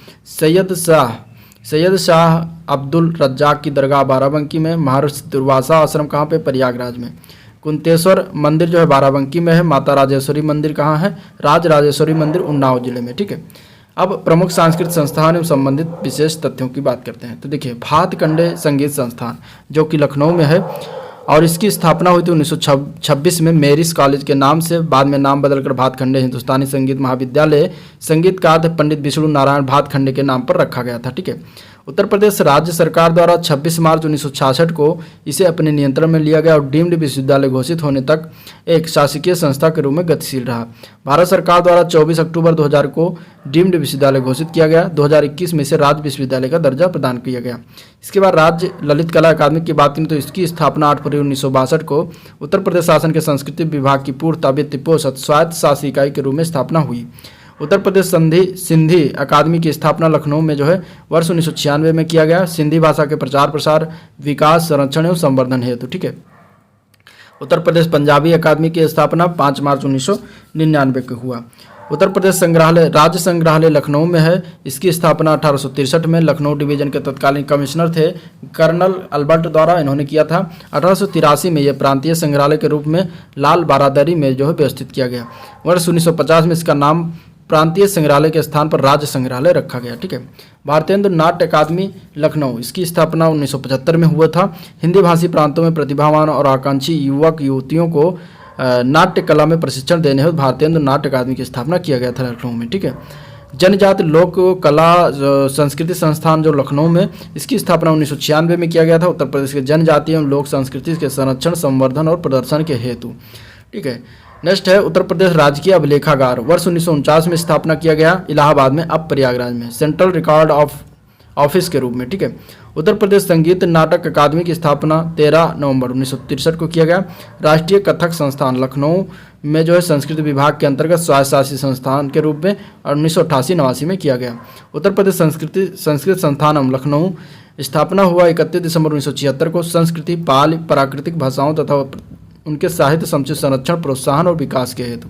[SPEAKER 1] सैयद शाह अब्दुल रज्जाक की दरगाह बाराबंकी में। महर्षि दुर्वासा आश्रम कहाँ पे प्रयागराज में। कुंतेश्वर मंदिर जो है बाराबंकी में है। माता राजेश्वरी मंदिर कहाँ है राजेश्वरी मंदिर उन्नाव जिले में। ठीक है। अब प्रमुख सांस्कृतिक संस्थान एवं संबंधित विशेष तथ्यों की बात करते हैं। तो देखिए भातखंडे संगीत संस्थान जो कि लखनऊ में है और इसकी स्थापना हुई थी 1926 में मेरिस कॉलेज के नाम से। बाद में नाम बदलकर भातखंडे हिंदुस्तानी संगीत महाविद्यालय संगीतकार पंडित विष्णु नारायण भातखंडे के नाम पर रखा गया था। ठीक है। उत्तर प्रदेश राज्य सरकार द्वारा 26 मार्च 1966 को इसे अपने नियंत्रण में लिया गया और डीम्ड विश्वविद्यालय घोषित होने तक एक शासकीय संस्था के रूप में गतिशील रहा। भारत सरकार द्वारा 24 अक्टूबर 2000 को डीम्ड विश्वविद्यालय घोषित किया गया। 2021 में इसे राज्य विश्वविद्यालय का दर्जा प्रदान किया गया। इसके बाद राज्य ललित कला अकादमी की बात करें तो इसकी स्थापना 8 फरवरी 1962 को उत्तर प्रदेश शासन के संस्कृति विभाग की पूर्णतः वित्त पोषित स्वायत्त शासी इकाई के रूप में स्थापना हुई। उत्तर प्रदेश सिंधी अकादमी की स्थापना लखनऊ में जो है वर्ष 1996 में किया गया। सिंधी भाषा के प्रचार प्रसार विकास संरक्षण एवं संवर्धन हेतु। ठीक है। उत्तर प्रदेश पंजाबी अकादमी की स्थापना 5 मार्च 1999 को हुआ। उत्तर प्रदेश संग्रहालय राज्य संग्रहालय लखनऊ में है। इसकी स्थापना 1863 में लखनऊ डिवीजन के तत्कालीन कमिश्नर थे कर्नल अल्बर्ट द्वारा इन्होंने किया था। 1883 में यह प्रांतीय संग्रहालय के रूप में लाल बारादरी में जो है व्यवस्थित किया गया। वर्ष 1950 में इसका नाम प्रांतीय संग्रहालय के स्थान पर राज्य संग्रहालय रखा गया। ठीक है। भारतेंद्र नाट्य अकादमी लखनऊ, इसकी स्थापना 1975 में हुआ था। हिंदी भाषी प्रांतों में प्रतिभावान और आकांक्षी युवक युवतियों को नाट्य कला में प्रशिक्षण देने हेतु भारतेंद्र नाट्य अकादमी की स्थापना किया गया था लखनऊ में। ठीक है। जनजाति लोक कला संस्कृति संस्थान जो लखनऊ में, इसकी स्थापना 1996 में किया गया था, उत्तर प्रदेश के जनजाति एवं लोक संस्कृति के संरक्षण, संवर्धन और प्रदर्शन के हेतु। ठीक है। नेक्स्ट है उत्तर प्रदेश राजकीय अभिलेखागार, वर्ष 1949 में स्थापना किया गया, इलाहाबाद में, अब प्रयागराज में, सेंट्रल रिकॉर्ड ऑफिस के रूप में। ठीक है। उत्तर प्रदेश संगीत नाटक अकादमी की स्थापना 13 नवंबर 1963 को किया गया। राष्ट्रीय कथक संस्थान लखनऊ में जो है संस्कृत विभाग के अंतर्गत स्वायत्तशासी संस्थान के रूप में 1988-89 में किया गया। उत्तर प्रदेश संस्कृत संस्थान लखनऊ, स्थापना हुआ 31 दिसंबर 1976 को। संस्कृति, पाली, प्राकृतिक भाषाओं तथा उनके साहित्य समुचित संरक्षण, प्रोत्साहन और विकास के हेतु।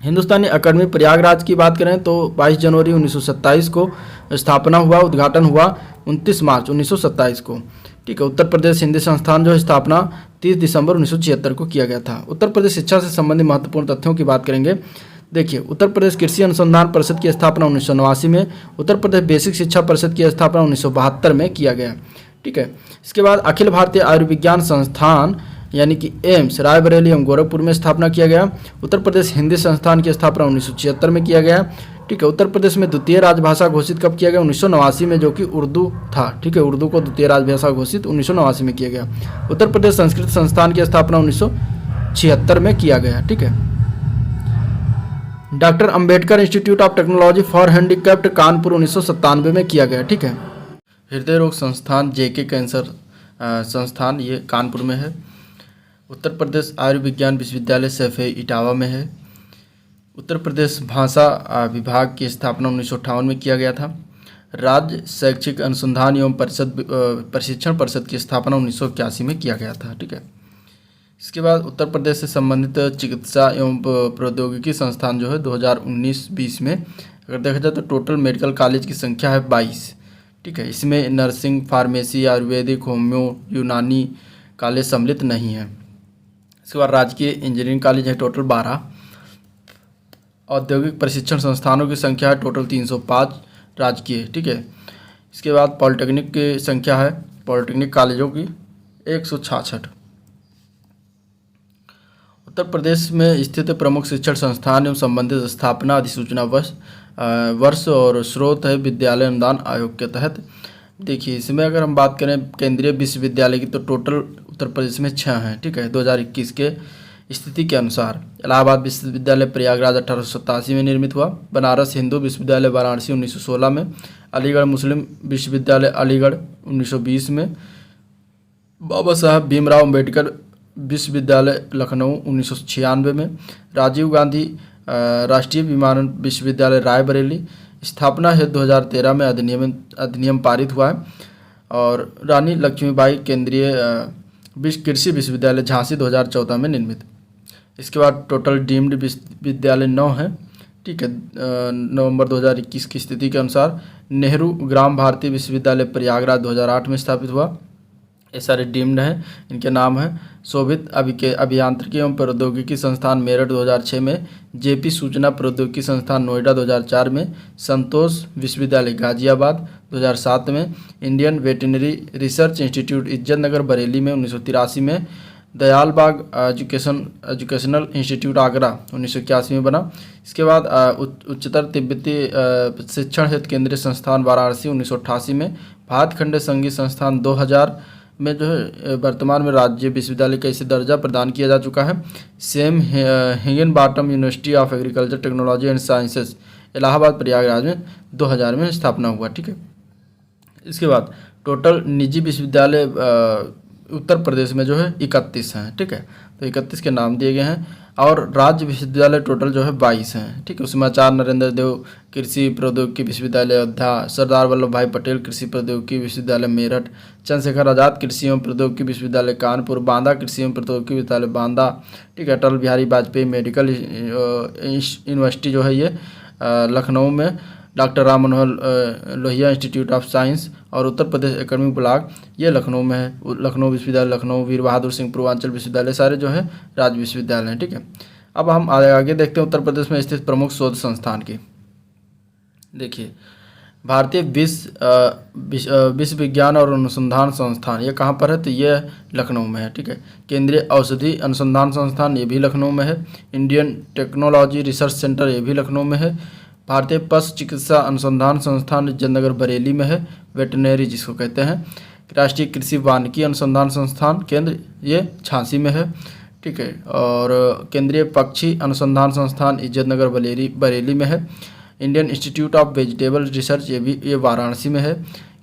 [SPEAKER 1] हिंदुस्तानी अकादमी प्रयागराज की बात करें तो 22 जनवरी 1927 को स्थापना हुआ, उद्घाटन हुआ 29 मार्च 1927 को। ठीक है। उत्तर प्रदेश हिंदी संस्थान जो है स्थापना 30 दिसंबर 1976 को किया गया था। उत्तर प्रदेश शिक्षा से संबंधित महत्वपूर्ण तथ्यों की बात करेंगे। देखिए, उत्तर प्रदेश कृषि अनुसंधान परिषद की स्थापना 1989 में, उत्तर प्रदेश बेसिक शिक्षा परिषद की स्थापना 1972 में किया गया। ठीक है। इसके बाद अखिल भारतीय आयुर्विज्ञान संस्थान यानी कि एम्स रायबरेली एवं गोरखपुर में स्थापना किया गया। उत्तर प्रदेश हिंदी संस्थान की स्थापना 1976 में किया गया। ठीक है। उत्तर प्रदेश में द्वितीय राजभाषा घोषित कब किया गया? 1989 में, जो कि उर्दू था। ठीक है। उर्दू को द्वितीय राजभाषा घोषित 1989 में किया गया। उत्तर प्रदेश संस्कृत संस्थान की स्थापना 1976 में किया गया। ठीक है। Doctor Ambedkar institute of technology for handicapped Kanpur 1997 में किया गया। ठीक है। हृदय रोग संस्थान जेके कैंसर संस्थान ये कानपुर में है। उत्तर प्रदेश आयुर्विज्ञान विश्वविद्यालय सैफे इटावा में है। उत्तर प्रदेश भाषा विभाग की स्थापना 1958 में किया गया था। राज्य शैक्षिक अनुसंधान एवं प्रशिक्षण परिषद की स्थापना 1981 में किया गया था। ठीक है। इसके बाद उत्तर प्रदेश से संबंधित चिकित्सा एवं प्रौद्योगिकी संस्थान जो है 2019-20 में अगर देखा जाए तो टोटल मेडिकल कॉलेज की संख्या है 22। ठीक है। इसमें नर्सिंग, फार्मेसी, आयुर्वेदिक, होम्यो, यूनानी कॉलेज सम्मिलित नहीं है। इसके बाद राजकीय इंजीनियरिंग कॉलेज है टोटल 12। औद्योगिक प्रशिक्षण संस्थानों की संख्या है टोटल 305 राजकीय। ठीक है। इसके बाद पॉलिटेक्निक की संख्या है, पॉलिटेक्निक कॉलेजों की 166। उत्तर प्रदेश में स्थित प्रमुख शिक्षण संस्थान एवं संबंधित स्थापना अधिसूचना वर्ष और स्रोत है विद्यालय अनुदान आयोग के तहत। देखिए, इसमें अगर हम बात करें केंद्रीय विश्वविद्यालय की तो टोटल उत्तर प्रदेश में 6 हैं। ठीक है। 2021 के स्थिति के अनुसार इलाहाबाद विश्वविद्यालय प्रयागराज 1887 में निर्मित हुआ। बनारस हिंदू विश्वविद्यालय वाराणसी 1916 में। अलीगढ़ मुस्लिम विश्वविद्यालय अलीगढ़ 1920 में। बाबा साहब भीमराव अम्बेडकर विश्वविद्यालय लखनऊ 1996 में। राजीव गांधी राष्ट्रीय विमानन विश्वविद्यालय रायबरेली, स्थापना है 2013 में अधिनियम पारित हुआ है। और रानी लक्ष्मीबाई केंद्रीय कृषि विश्वविद्यालय झांसी 2014 में निर्मित। इसके बाद टोटल डीम्ड विश्वविद्यालय 9 है। ठीक है। नवंबर 2021 की स्थिति के अनुसार नेहरू ग्राम भारती विश्वविद्यालय प्रयागराज 2008 में स्थापित हुआ। ये सारे डीम्ड हैं, इनके नाम हैं शोभित अभियांत्रिकी एवं प्रौद्योगिकी संस्थान मेरठ 2006 में, जेपी सूचना प्रौद्योगिकी संस्थान नोएडा 2004 में, संतोष विश्वविद्यालय गाजियाबाद 2007 में, Indian veterinary research institute Izzatnagar Bareilly में 1983 में, दयाल बाग एजुकेशनल इंस्टीट्यूट आगरा 1981 में बना। इसके बाद उच्चतर तिब्बती शिक्षण हेतु केंद्रीय संस्थान वाराणसी 1988 में, भातखंडे संगीत संस्थान 2000 में जो है वर्तमान में राज्य विश्वविद्यालय का इसे दर्जा प्रदान किया जा चुका है। Sam Higginbottom university of agriculture technology and sciences Allahabad Prayagraj में 2000 में स्थापना हुआ। ठीक है। इसके बाद टोटल निजी विश्वविद्यालय उत्तर प्रदेश में जो है 31 हैं। ठीक है। तो 31 के नाम दिए गए हैं। और राज्य विश्वविद्यालय टोटल जो है 22 हैं। ठीक है। उसमें आचार्य नरेंद्र देव कृषि प्रौद्योगिकी विश्वविद्यालय अयोध्या, सरदार वल्लभ भाई पटेल कृषि प्रौद्योगिकी विश्वविद्यालय मेरठ, चंद्रशेखर आजाद कृषि एवं प्रौद्योगिकी विश्वविद्यालय कानपुर, बांदा कृषि एवं प्रौद्योगिकी विश्वविद्यालय बांदा। ठीक है। अटल बिहारी वाजपेयी मेडिकल यूनिवर्सिटी जो है ये लखनऊ में, doctor Ram Manohar Lohia institute of science और उत्तर प्रदेश एकेडमिक ब्लॉक ये लखनऊ में है। लखनऊ विश्वविद्यालय लखनऊ, वीर बहादुर सिंह पूर्वांचल विश्वविद्यालय सारे जो है राज्य विश्वविद्यालय हैं। ठीक है। अब हम आगे देखते हैं उत्तर प्रदेश में स्थित प्रमुख शोध संस्थान की। देखिए, भारतीय विश्व विज्ञान और अनुसंधान संस्थान ये कहाँ पर है, तो ये लखनऊ में है। ठीक है। केंद्रीय औषधि अनुसंधान संस्थान ये भी लखनऊ में है। इंडियन टेक्नोलॉजी रिसर्च सेंटर ये भी लखनऊ में है। भारतीय पशु चिकित्सा अनुसंधान संस्थान जयनगर बरेली में है, वेटनरी जिसको कहते हैं। राष्ट्रीय कृषि वानिकी अनुसंधान संस्थान केंद्र ये झांसी में है। ठीक है। और केंद्रीय पक्षी अनुसंधान संस्थान इज्जतनगर बरेली में है। Indian Institute of vegetable research ये वाराणसी में है।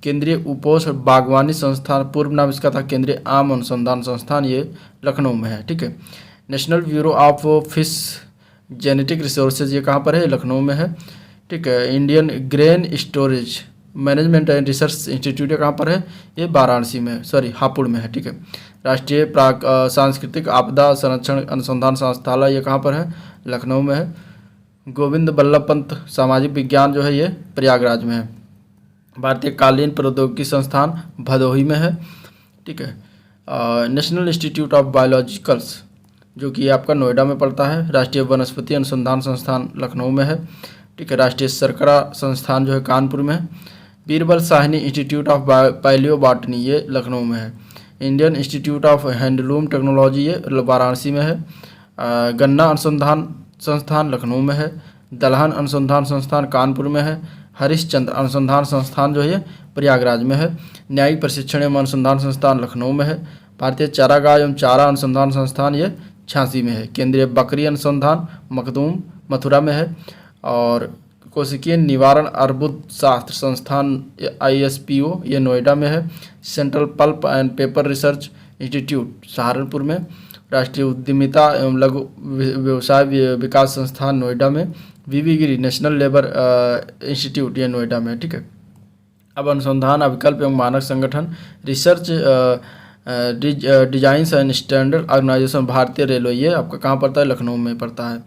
[SPEAKER 1] केंद्रीय उपोष बागवानी संस्थान, पूर्व नाम इसका था केंद्रीय आम अनुसंधान संस्थान, ये लखनऊ में है। ठीक है। National bureau of fish genetic resources ये कहाँ पर है, लखनऊ में है। ठीक है। Indian grain storage management and research institute ये कहाँ पर है, ये वाराणसी में, हापुड़ में है। ठीक है। राष्ट्रीय सांस्कृतिक आपदा संरक्षण अनुसंधान संस्थालय ये कहाँ पर है, लखनऊ में है। गोविंद बल्लभ पंत सामाजिक विज्ञान जो है ये प्रयागराज में है। भारतीय कालीन प्रौद्योगिकी संस्थान भदोही में है। ठीक है। नेशनल इंस्टीट्यूट ऑफ बायोलॉजिकल्स जो कि आपका नोएडा में पड़ता है। राष्ट्रीय वनस्पति अनुसंधान संस्थान लखनऊ में है। ठीक है। राष्ट्रीय शर्करा संस्थान जो है कानपुर में है। Birbal Sahni Institute of Palaeobotany ये लखनऊ में है। Indian Institute of Handloom Technology ये वाराणसी में है। गन्ना अनुसंधान संस्थान लखनऊ में है। दलहन अनुसंधान संस्थान कानपुर में है। हरिश्चंद्र अनुसंधान संस्थान जो है प्रयागराज में है। न्यायिक प्रशिक्षण एवं अनुसंधान संस्थान लखनऊ में है। भारतीय चारागाह एवं चारा अनुसंधान संस्थान ये झांसी में है। केंद्रीय बकरी अनुसंधान मखदूम मथुरा में है। और कोशिकीय निवारण अर्बुद शास्त्र संस्थान ISPO ये नोएडा में है। Central pulp and paper research institute Saharanpur में। राष्ट्रीय उद्यमिता एवं लघु व्यवसाय विकास संस्थान नोएडा में। VV गिरी नेशनल लेबर इंस्टीट्यूट ये नोएडा में। ठीक है। अब अनुसंधान अभिकल्प एवं मानक संगठन Research Designs and Standard Organisation भारतीय रेलवे ये आपका कहाँ पड़ता है, लखनऊ में पड़ता है।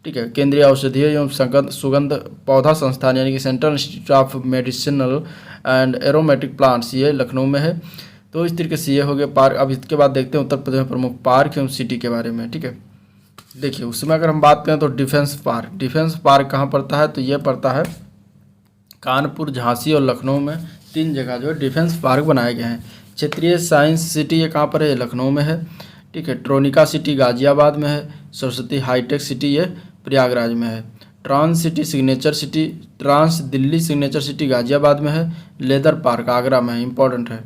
[SPEAKER 1] ठीक है। केंद्रीय औषधीय एवं सुगंध पौधा संस्थान यानी कि central institute of medicinal and aromatic plants ये लखनऊ में है। तो इस तरीके से ये हो गए पार्क। अब इसके बाद देखते हैं उत्तर प्रदेश में प्रमुख पार्क एवं सिटी के बारे में। ठीक है। देखिए, उसमें अगर हम बात करें तो डिफेंस पार्क कहाँ पड़ता है, तो ये पड़ता है कानपुर, झांसी और लखनऊ में 3 जगह जो है डिफेंस पार्क बनाए गए हैं। क्षेत्रीय साइंस सिटी ये कहाँ पर है, लखनऊ में है। ठीक है। ट्रोनिका सिटी गाजियाबाद में है। सरस्वती हाईटेक सिटी ये प्रयागराज में है। Trans Delhi Signature City Ghaziabad में है। लेदर पार्क आगरा में है, इंपॉर्टेंट है।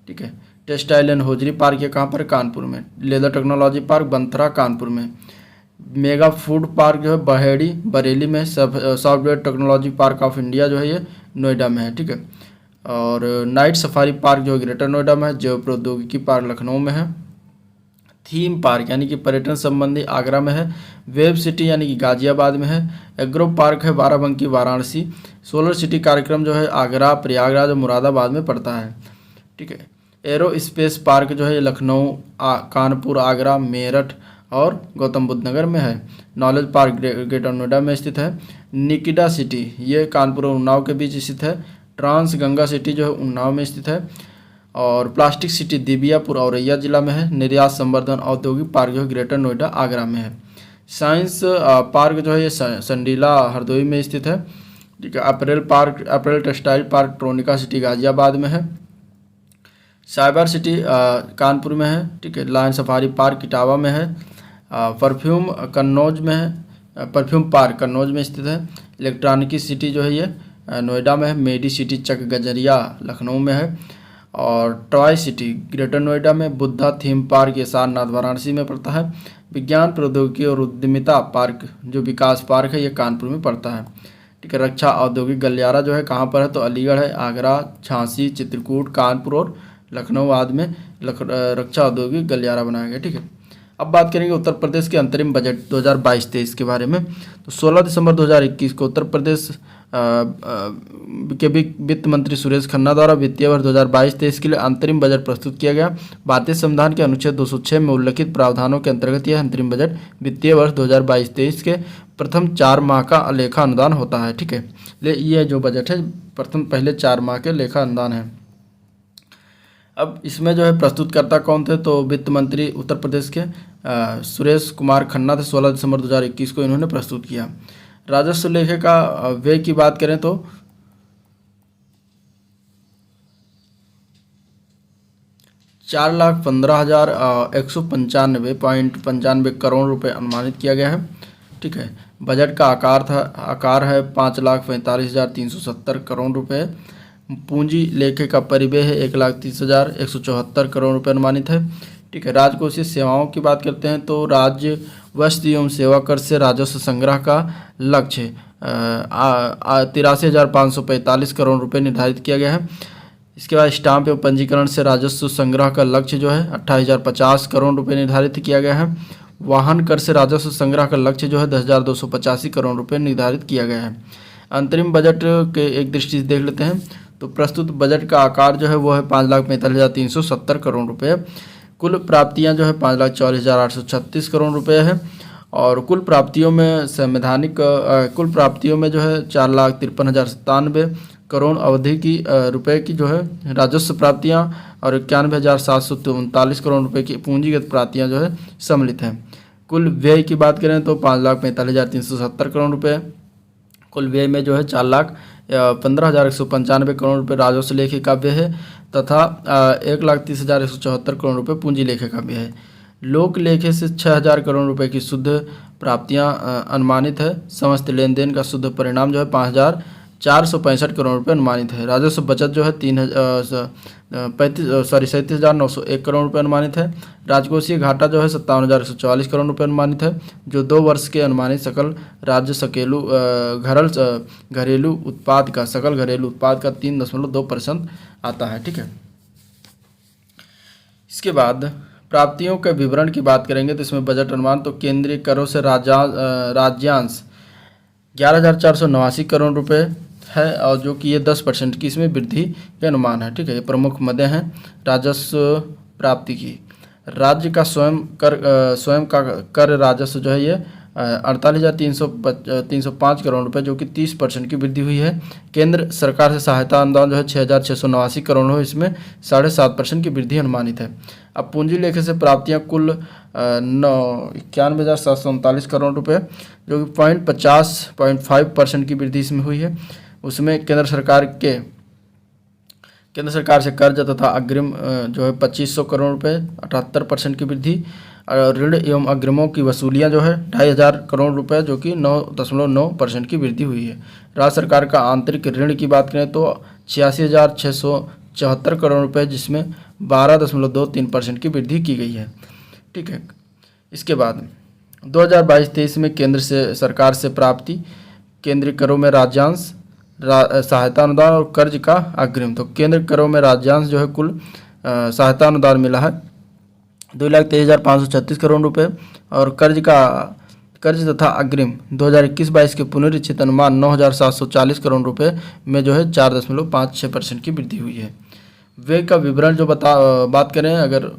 [SPEAKER 1] ठीक है। टेक्सटाइल एंड होजरी पार्क ये कहाँ पर है, कानपुर में। Leather technology park Banthra Kanpur में। मेगा फूड पार्क जो है बहेड़ी बरेली में। Software technology park of India जो है ये नोएडा में है। ठीक है। और नाइट सफारी पार्क जो है ग्रेटर नोएडा में है। जैव प्रौद्योगिकी पार्क लखनऊ में है। थीम पार्क यानी कि पर्यटन संबंधी आगरा में है। वेब सिटी यानी कि गाजियाबाद में है। एग्रो पार्क है बाराबंकी वाराणसी। सोलर सिटी कार्यक्रम जो है आगरा, प्रयागराज और मुरादाबाद में पड़ता है। ठीक है। एरो स्पेस पार्क जो है लखनऊ, कानपुर, आगरा, मेरठ और गौतम बुद्ध नगर में है। नॉलेज पार्क ग्रेटर नोएडा में स्थित है। निकिडा सिटी ये कानपुर और उन्नाव के बीच स्थित है। ट्रांस गंगा सिटी जो है उन्नाव में स्थित है। और प्लास्टिक सिटी दिबियापुर औरैया जिला में है। निर्यात संवर्धन औद्योगिक पार्क जो है ग्रेटर नोएडा आगरा में है। साइंस पार्क जो है ये संडीला हरदोई में स्थित है। ठीक है। April textile park Tronica city Ghaziabad में है। साइबर सिटी कानपुर में है। ठीक है। लायन सफारी पार्क इटावा में है। परफ्यूम पार्क कन्नौज में स्थित है। इलेक्ट्रॉनिकी सिटी जो है ये नोएडा में है। मेडी सिटी चक गजरिया लखनऊ में है। और टॉय सिटी ग्रेटर नोएडा में। बुद्धा थीम पार्क ये सारनाथ वाराणसी में पड़ता है। विज्ञान प्रौद्योगिकी और उद्यमिता पार्क जो विकास पार्क है ये कानपुर में पड़ता है। ठीक है। रक्षा औद्योगिक गलियारा जो है कहाँ पर है, तो अलीगढ़ है। आगरा, झांसी, चित्रकूट, कानपुर और लखनऊ आदि में रक्षा औद्योगिक गलियारा बनाया गया। ठीक है। अब बात करेंगे उत्तर प्रदेश के अंतरिम बजट 2022-23 के बारे में। तो 16 दिसंबर 2021 को उत्तर प्रदेश के वित्त मंत्री सुरेश खन्ना द्वारा वित्तीय वर्ष 2022-23 के लिए अंतरिम बजट प्रस्तुत किया गया। भारतीय संविधान के अनुच्छेद 206 में उल्लिखित प्रावधानों के अंतर्गत यह अंतरिम बजट वित्तीय वर्ष 2022-23 के प्रथम 4 माह का लेखा अनुदान होता है। ठीक है। ये जो बजट है पहले 4 माह के लेखा अनुदान है। अब इसमें जो है प्रस्तुतकर्ता कौन थे, तो वित्त मंत्री उत्तर प्रदेश के सुरेश कुमार खन्ना थे, 16 दिसंबर 2021 को इन्होंने प्रस्तुत किया। राजस्व लेखे का व्यय की बात करें तो 4,15,195.95 करोड़ रुपए अनुमानित किया गया है। ठीक है। बजट का आकार है 5,45,370 करोड़ रुपए। पूंजी लेखे का परिव्यय है 1,30,174 करोड़ रुपए अनुमानित है। ठीक है। राजकोषीय सेवाओं की बात करते हैं तो राज्य वस्तु एवं सेवा कर से राजस्व संग्रह का लक्ष्य 83,545 करोड़ रुपए निर्धारित किया गया है। इसके बाद स्टाम्प एवं पंजीकरण से राजस्व संग्रह का लक्ष्य जो है 28,050 करोड़ रुपए निर्धारित किया गया है। वाहन कर से राजस्व संग्रह का लक्ष्य जो है 10,285 करोड़ रुपए निर्धारित किया गया है। अंतरिम बजट के एक दृष्टि से देख लेते हैं तो प्रस्तुत बजट का आकार जो है वो है 5,45,370 करोड़ रुपए। कुल प्राप्तियां जो है 5,44,836 करोड़ रुपए है और कुल प्राप्तियों में कुल प्राप्तियों में जो है 4,53,097 करोड़ अवधि की रुपए की जो है राजस्व प्राप्तियां और 91,739 करोड़ रुपए की पूंजीगत प्राप्तियां जो है सम्मिलित हैं। कुल व्यय की बात करें तो 5,45,370 करोड़ रुपए। कुल व्यय में जो है 4,15,195 करोड़ रुपए राजस्व लेखे का व्यय है तथा 1,30,174 करोड़ रुपए पूंजी लेखे का व्यय है। लोक लेखे से 6,000 करोड़ रुपए की शुद्ध प्राप्तियां अनुमानित है। समस्त लेन देन का शुद्ध परिणाम जो है 5,465 करोड़ रुपए अनुमानित है। राजस्व बचत जो है 37,901 करोड़ रुपए अनुमानित है। राजकोषीय घाटा जो है 57,144 करोड़ रुपए अनुमानित है, जो 2 वर्ष के अनुमानित सकल घरेलू उत्पाद का 3.2% आता है। ठीक है। इसके बाद प्राप्तियों के विवरण की बात करेंगे तो इसमें बजट अनुमान तो केंद्रीय करों से राज्यांश 11,489 करोड़ रुपए है और जो कि ये 10% की इसमें वृद्धि के अनुमान है। ठीक है। ये प्रमुख मदें हैं राजस्व प्राप्ति की। राज्य का स्वयं का कर राजस्व जो है ये 48,305 करोड़ रुपए जो कि 30% की वृद्धि हुई है। केंद्र सरकार से सहायता अनुदान जो है 6,689 करोड़ हो, इसमें 7.5% की वृद्धि अनुमानित है। अब पूंजी लेखे से प्राप्तियां कुल 91,739 करोड़ रुपए जो कि 0.5% की वृद्धि इसमें हुई है। उसमें केंद्र सरकार से कर्ज तथा अग्रिम जो है 2,500 करोड़ रुपए 78% की वृद्धि और ऋण एवं अग्रिमों की वसूलियां जो है 2,500 करोड़ रुपए जो कि 9.9% की वृद्धि हुई है। राज्य सरकार का आंतरिक ऋण की बात करें तो 86,674 करोड़ रुपए जिसमें 12.23% की वृद्धि की गई है। ठीक है। इसके बाद 2022-23 में केंद्र से सरकार से प्राप्ति केंद्रीय करों में राज्यांश सहायता अनुदान और कर्ज का अग्रिम तो केंद्र करों में राज्यांश जो है कुल सहायता अनुदान मिला है 2,23,536 करोड़ रुपए और कर्ज तथा अग्रिम 2021-22 के पुनरीक्षित अनुमान 9,740 करोड़ रुपए में जो है 4.56% की वृद्धि हुई है। व्यय का विवरण जो बात करें अगर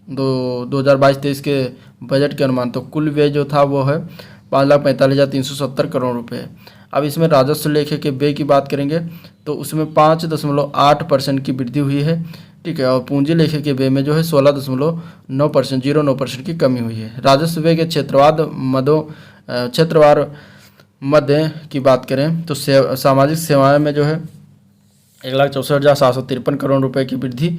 [SPEAKER 1] 2022-23 के बजट के अनुमान तो कुल व्यय जो था वो है 5,45,370 करोड़ रुपए। अब इसमें राजस्व लेखे के व्यय की बात करेंगे तो उसमें 5.8% की वृद्धि हुई है। ठीक है। और पूंजी लेखे के व्यय में जो है 16.9% की कमी हुई है। राजस्व व्यय के क्षेत्रवार मध्य की बात करें तो सामाजिक सेवाएं में जो है 1,64,753 करोड़ रुपए की वृद्धि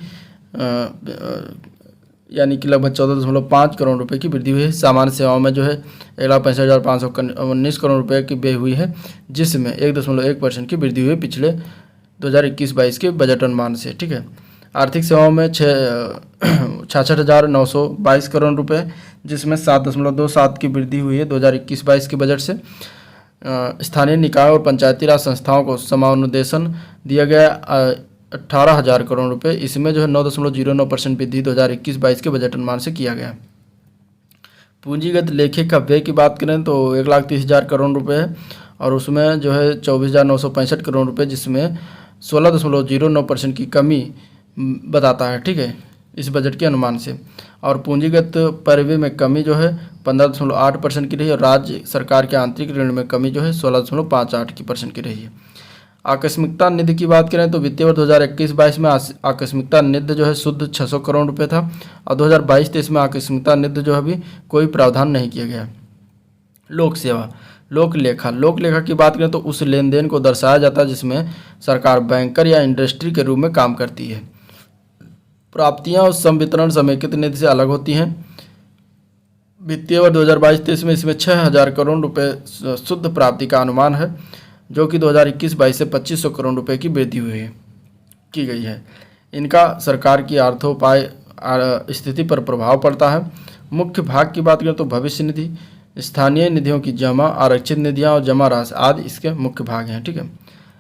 [SPEAKER 1] यानी कि लगभग 14.5 करोड़ रुपए की वृद्धि हुई है। सामान्य सेवाओं में जो है 1,65,519 करोड़ रुपए की व्यय हुई है जिसमें 1.1% की वृद्धि हुई है पिछले 2021-22 के बजट अनुमान से। ठीक है। आर्थिक सेवाओं में 66,922 करोड़ रुपए जिसमें 7.27 की वृद्धि हुई है 2021-22 के बजट से। स्थानीय निकाय और पंचायती राज संस्थाओं को समानुदेशन दिया गया 18,000 करोड़ रुपए, इसमें जो है 9.09% वृद्धि 2021-22 के बजट अनुमान से किया गया। पूंजीगत लेखे का व्यय की बात करें तो 1,30,000 करोड़ रुपए है और उसमें जो है 24,965 करोड़ रुपए जिसमें 16.09% की कमी बताता है। ठीक है। इस बजट के अनुमान से और पूंजीगत परिव्यय में कमी जो है 15.8% की रही और राज्य सरकार के आंतरिक ऋण में कमी जो है 16.58% की रही है। आकस्मिकता निधि की बात करें तो वित्तीय वर्ष 2021-22 में आकस्मिकता निधि जो है शुद्ध 600 करोड़ रुपए था और 2022-23 में आकस्मिकता निधि जो है अभी कोई प्रावधान नहीं किया गया। लोक सेवा, लोक लेखा की बात करें तो उस लेन देन को दर्शाया जाता है जिसमें सरकार बैंकर या इंडस्ट्री के रूप में काम करती है। प्राप्तियां और संवितरण समेकित निधि से अलग होती हैं। वित्तीय वर्ष 2022-23 में इसमें 6,000 करोड़ रुपए शुद्ध प्राप्ति का अनुमान है, जो कि 2021-22 से 2,500 करोड़ रुपए की वृद्धि की गई है। इनका सरकार की अर्थोपाय स्थिति पर प्रभाव पड़ता है। मुख्य भाग की बात करें तो भविष्य निधि, स्थानीय निधियों की जमा, आरक्षित निधियां और जमा राशि आदि इसके मुख्य भाग हैं। ठीक है,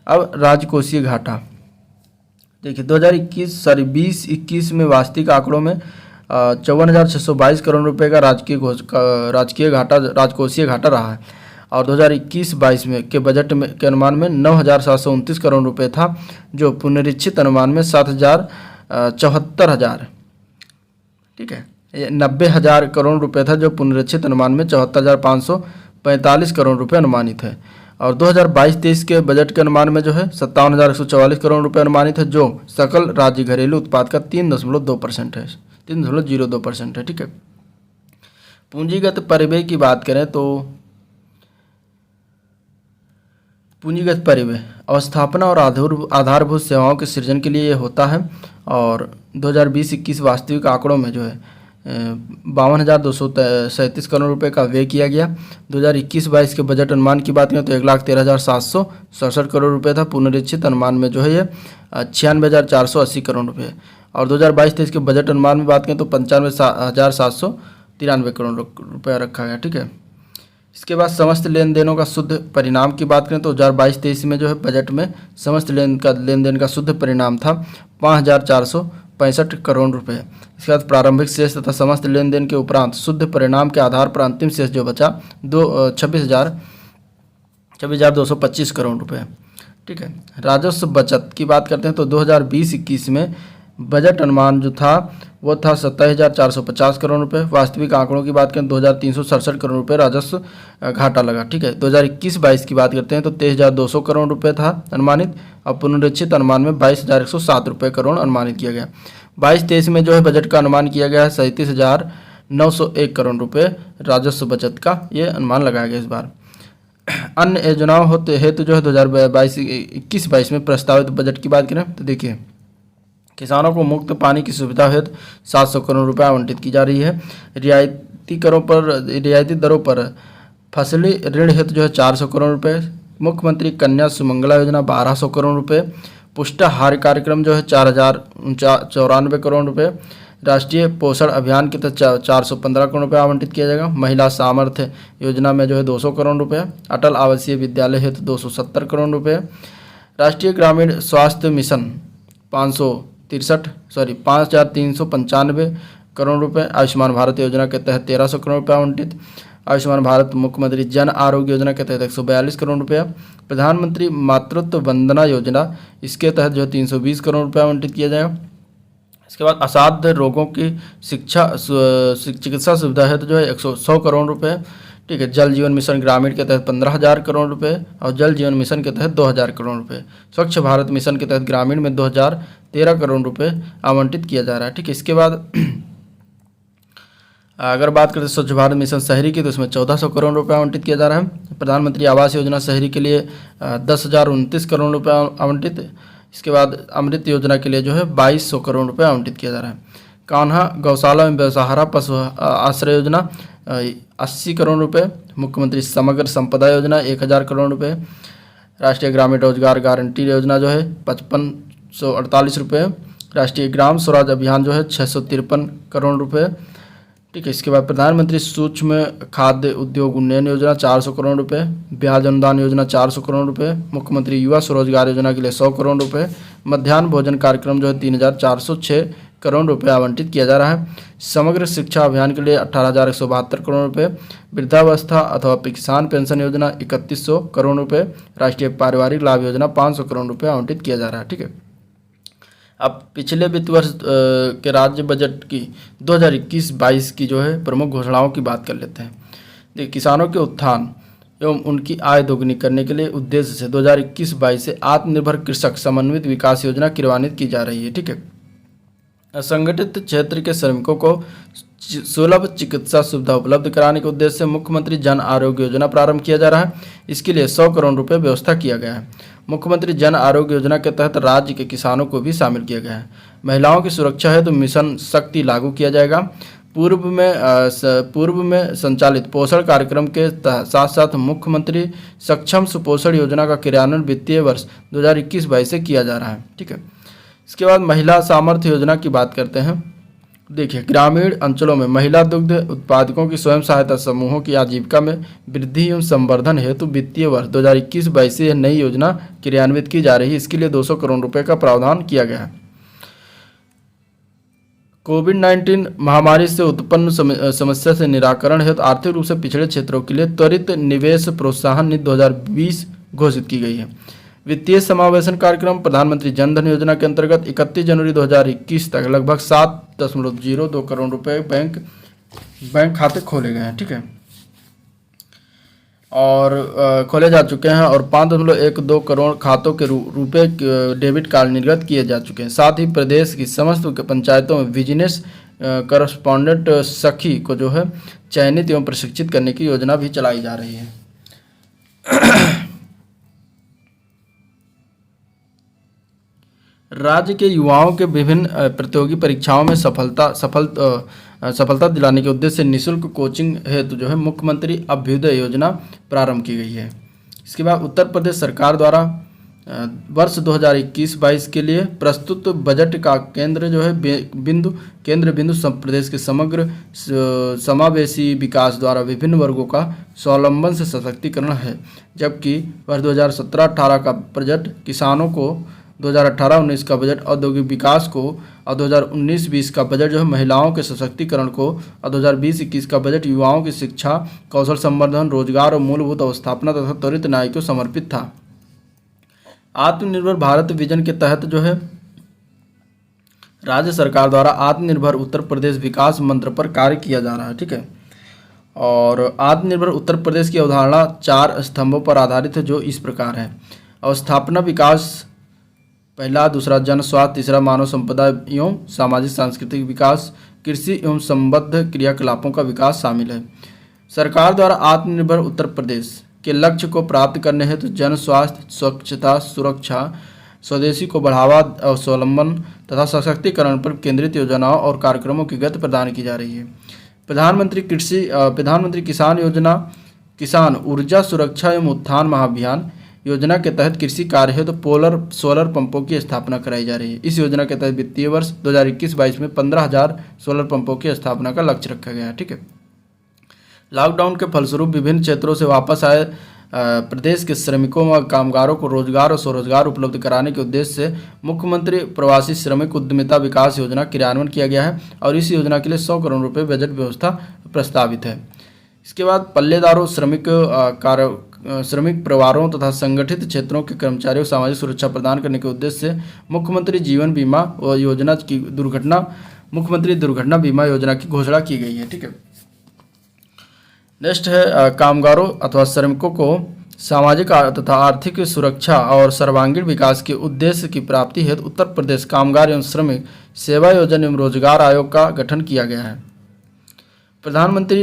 [SPEAKER 1] अब राजकोषीय घाटा देखिए 2021 में वास्तविक आंकड़ों में 54,622 करोड़ रुपए का राजकोषीय घाटा रहा है और 2021-22 में के बजट में के अनुमान में 9,729 करोड़ रुपए था, जो पुनरीक्षित अनुमान में 74,000 ठीक है 90,000 करोड़ रुपए था, जो पुनरीक्षित अनुमान में 74,545 करोड़ रुपए अनुमानित है। और 2022-23 के बजट के अनुमान में जो है 57,144 करोड़ रुपए अनुमानित है, जो सकल राज्य घरेलू उत्पाद का 3.2% है, 3.02% है। ठीक है, पूंजीगत परिव्यय की बात करें तो पूंजीगत परिव्यय अवस्थापना और आधारभूत सेवाओं के सृजन के लिए ये होता है और 2020-21 वास्तविक आंकड़ों में जो है 52,237 करोड़ रुपए का व्यय किया गया। 2021-22 के बजट अनुमान की बात करें तो 1,13,767 करोड़ रुपए था। पुनरीक्षित अनुमान में जो है ये 96,480 करोड़ रुपए और 2022-23 के बजट अनुमान में बात करें तो 95,793 करोड़ रुपया रखा गया। ठीक है, इसके बाद समस्त लेन देनों का शुद्ध परिणाम की बात करें तो 2022-23 में जो है बजट में समस्त लेन देन का शुद्ध परिणाम था 5,465 करोड़ रुपए। इसके बाद प्रारंभिक शेष तथा समस्त लेन देन के उपरांत शुद्ध परिणाम के आधार पर अंतिम शेष जो बचा 26,225 करोड़ रुपए। ठीक है, राजस्व बचत की बात करते हैं तो 2020-21 में बजट अनुमान जो था वो था 27,450 करोड़ रुपए। वास्तविक आंकड़ों की बात करें 2,367 करोड़ रुपए राजस्व घाटा लगा। ठीक है, 2021-22 की बात करते हैं तो 23,200 करोड़ रुपए था अनुमानित और पुनरीक्षित अनुमान में 22,107 करोड़ अनुमानित किया गया। 22-23 में जो है बजट का अनुमान किया गया है 37,901 करोड़ रुपए राजस्व बचत का ये अनुमान लगाया गया इस बार। अन्य योजनाओं हेतु जो है 2021-22 में प्रस्तावित बजट की बात करें तो देखिए किसानों को मुफ्त पानी की सुविधा हेतु 700 करोड़ रुपए आवंटित की जा रही है। रियायती दरों पर फसली ऋण हेतु जो है 400 करोड़ रुपए। मुख्यमंत्री कन्या सुमंगला योजना 1,200 करोड़ रुपए। पुष्टाहार कार्यक्रम जो है 4,094 करोड़ रुपए। राष्ट्रीय पोषण अभियान के तहत 415 करोड़ रुपए आवंटित किया जाएगा। महिला सामर्थ्य योजना में जो है 200 करोड़ रुपए। अटल आवासीय विद्यालय हेतु 270 करोड़ रुपए। राष्ट्रीय ग्रामीण स्वास्थ्य मिशन 5,395 करोड़ रुपए। आयुष्मान भारत योजना के तहत 1,300 करोड़ रुपए आवंटित। आयुष्मान भारत मुख्यमंत्री जन आरोग्य योजना के तहत 142 करोड़ रुपया। प्रधानमंत्री मातृत्व वंदना योजना इसके तहत जो 320 करोड़ रुपये आवंटित किया जाएगा। इसके बाद असाध्य रोगों की चिकित्सा सुविधा है तो जो है 100 करोड़ रुपये। ठीक है, जल जीवन मिशन ग्रामीण के तहत 15,000 करोड़ रुपए और जल जीवन मिशन के तहत 2,000 करोड़ रुपए। स्वच्छ भारत मिशन के तहत ग्रामीण में 2,013 करोड़ रुपए आवंटित किया जा रहा है। ठीक है, इसके बाद अगर बात करें स्वच्छ भारत मिशन शहरी की तो इसमें 1,400 करोड़ रुपए आवंटित किया जा रहा है। प्रधानमंत्री आवास योजना शहरी के लिए 10,029 करोड़ रुपए आवंटित। इसके बाद अमृत योजना के लिए जो है 2,200 करोड़ रुपए आवंटित किया जा रहा है। कान्हा गौशाला में बेसहारा पशु आश्रय योजना 80 करोड़ रुपए। मुख्यमंत्री समग्र संपदा योजना 1,000 करोड़ रुपए। राष्ट्रीय ग्रामीण रोजगार गारंटी योजना जो है 5,548 रुपये। राष्ट्रीय ग्राम स्वराज अभियान जो है 653 करोड़ रुपए। ठीक है, इसके बाद प्रधानमंत्री सूक्ष्म खाद्य उद्योग उन्नयन योजना 400 करोड़ रुपए। ब्याज अनुदान योजना 400 करोड़ रुपए। मुख्यमंत्री युवा स्वरोजगार योजना के लिए 100 करोड़ रुपए। मध्याह्न भोजन कार्यक्रम जो है 3,406 करोड़ रुपए आवंटित किया जा रहा है। समग्र शिक्षा अभियान के लिए 18,172 करोड़ रुपए। वृद्धावस्था अथवा किसान पेंशन योजना 3,100 करोड़ रुपए। राष्ट्रीय पारिवारिक लाभ योजना 500 करोड़ रुपए आवंटित किया जा रहा है। ठीक है, अब पिछले वित्त वर्ष के राज्य बजट की 2021-22 की जो है प्रमुख घोषणाओं की बात कर लेते हैं। देखिए, किसानों के उत्थान एवं उनकी आय दोगुनी करने के लिए उद्देश्य से 2021-22 से आत्मनिर्भर कृषक समन्वित विकास योजना क्रियान्वित की जा रही है। ठीक है। असंगठित क्षेत्र के श्रमिकों को सुलभ चिकित्सा सुविधा उपलब्ध कराने के उद्देश्य से मुख्यमंत्री जन आरोग्य योजना प्रारंभ किया जा रहा है। इसके लिए 100 करोड़ रुपए व्यवस्था किया गया है। मुख्यमंत्री जन आरोग्य योजना के तहत राज्य के किसानों को भी शामिल किया गया है। महिलाओं की सुरक्षा हेतु मिशन शक्ति लागू किया जाएगा। पूर्व में संचालित पोषण कार्यक्रम के साथ साथ मुख्यमंत्री सक्षम सुपोषण योजना का क्रियान्वयन वित्तीय वर्ष 2021-22 से किया जा रहा है। ठीक है। इसके बाद महिला सामर्थ्य योजना की बात करते हैं। देखिए, ग्रामीण अंचलों में महिला दुग्ध उत्पादकों की स्वयं सहायता समूहों की आजीविका में वृद्धि एवं संवर्धन हेतु वित्तीय वर्ष 2021-22 से यह नई योजना क्रियान्वित की जा रही है। इसके लिए 200 करोड़ रुपए का प्रावधान किया गया है। कोविड-19 महामारी से उत्पन्न समस्या से निराकरण हेतु आर्थिक रूप से पिछड़े क्षेत्रों के लिए त्वरित निवेश प्रोत्साहन नीति 2020 घोषित की गई है। वित्तीय समावेशन कार्यक्रम प्रधानमंत्री जन धन योजना के अंतर्गत 31 जनवरी 2021 तक लगभग 7.02 करोड़ रुपए बैंक खाते खोले गए हैं। ठीक है। और खोले जा चुके हैं और 5.12 करोड़ खातों के रुपए डेबिट कार्ड निर्गत किए जा चुके हैं। साथ ही प्रदेश की समस्त पंचायतों में बिजनेस करस्पॉन्डेंट सखी को जो है चयनित एवं प्रशिक्षित करने की योजना भी चलाई जा रही है। राज्य के युवाओं के विभिन्न प्रतियोगी परीक्षाओं में सफलता दिलाने के उद्देश्य से निःशुल्क कोचिंग हेतु जो है मुख्यमंत्री अभ्युदय योजना प्रारंभ की गई है। इसके बाद उत्तर प्रदेश सरकार द्वारा वर्ष 2021-22 के लिए प्रस्तुत बजट का केंद्र बिंदु प्रदेश के समग्र समावेशी विकास द्वारा विभिन्न वर्गों का स्वावलंबन से सशक्तिकरण है। जबकि वर्ष 2017-18 का बजट किसानों को, 2018-19 का बजट औद्योगिक विकास को और 2019-20 का बजट जो है महिलाओं के सशक्तिकरण को और 2020-21 का बजट युवाओं की शिक्षा, कौशल संवर्धन, रोजगार और मूलभूत अवस्थापना तथा त्वरित न्याय को समर्पित था। आत्मनिर्भर भारत विजन के तहत जो है राज्य सरकार द्वारा आत्मनिर्भर उत्तर प्रदेश विकास मंत्र पर कार्य किया जा रहा है। ठीक है। और आत्मनिर्भर उत्तर प्रदेश की अवधारणा 4 स्तंभों पर आधारित है, जो इस प्रकार है। अवस्थापना विकास पहला, दूसरा जन स्वास्थ्य, तीसरा मानव संपदा एवं सामाजिक सांस्कृतिक विकास, कृषि एवं संबद्ध क्रियाकलापों का विकास शामिल है। सरकार द्वारा आत्मनिर्भर उत्तर प्रदेश के लक्ष्य को प्राप्त करने हेतु जन स्वास्थ्य, स्वच्छता, सुरक्षा, स्वदेशी को बढ़ावा और स्वावलंबन तथा सशक्तिकरण पर केंद्रित योजनाओं और कार्यक्रमों की गति प्रदान की जा रही है। प्रधानमंत्री किसान योजना, किसान ऊर्जा सुरक्षा एवं उत्थान महाअभियान योजना के तहत कृषि कार्य हेतु सोलर पंपों की स्थापना कराई जा रही है। इस योजना के तहत वित्तीय वर्ष 2021-22 में 15,000 सोलर पंपों की स्थापना का लक्ष्य रखा गया है। ठीक है। लॉकडाउन के फलस्वरूप विभिन्न क्षेत्रों से वापस आए प्रदेश के श्रमिकों व कामगारों को रोजगार और स्वरोजगार उपलब्ध कराने के उद्देश्य से मुख्यमंत्री प्रवासी श्रमिक उद्यमिता विकास योजना क्रियान्वयन किया गया है और इस योजना के लिए 100 करोड़ रुपये बजट व्यवस्था प्रस्तावित है। इसके बाद पल्लेदारों, श्रमिक परिवारों तथा संगठित क्षेत्रों के कर्मचारियों को सामाजिक सुरक्षा प्रदान करने के उद्देश्य से मुख्यमंत्री जीवन बीमा योजना की मुख्यमंत्री दुर्घटना बीमा योजना की घोषणा की गई है। ठीक है। नेक्स्ट है कामगारों अथवा श्रमिकों को सामाजिक तथा आर्थिक सुरक्षा और सर्वांगीण विकास के उद्देश्य की प्राप्ति हेतु उत्तर प्रदेश कामगार एवं श्रमिक सेवा योजना एवं रोजगार आयोग का गठन किया गया है। प्रधानमंत्री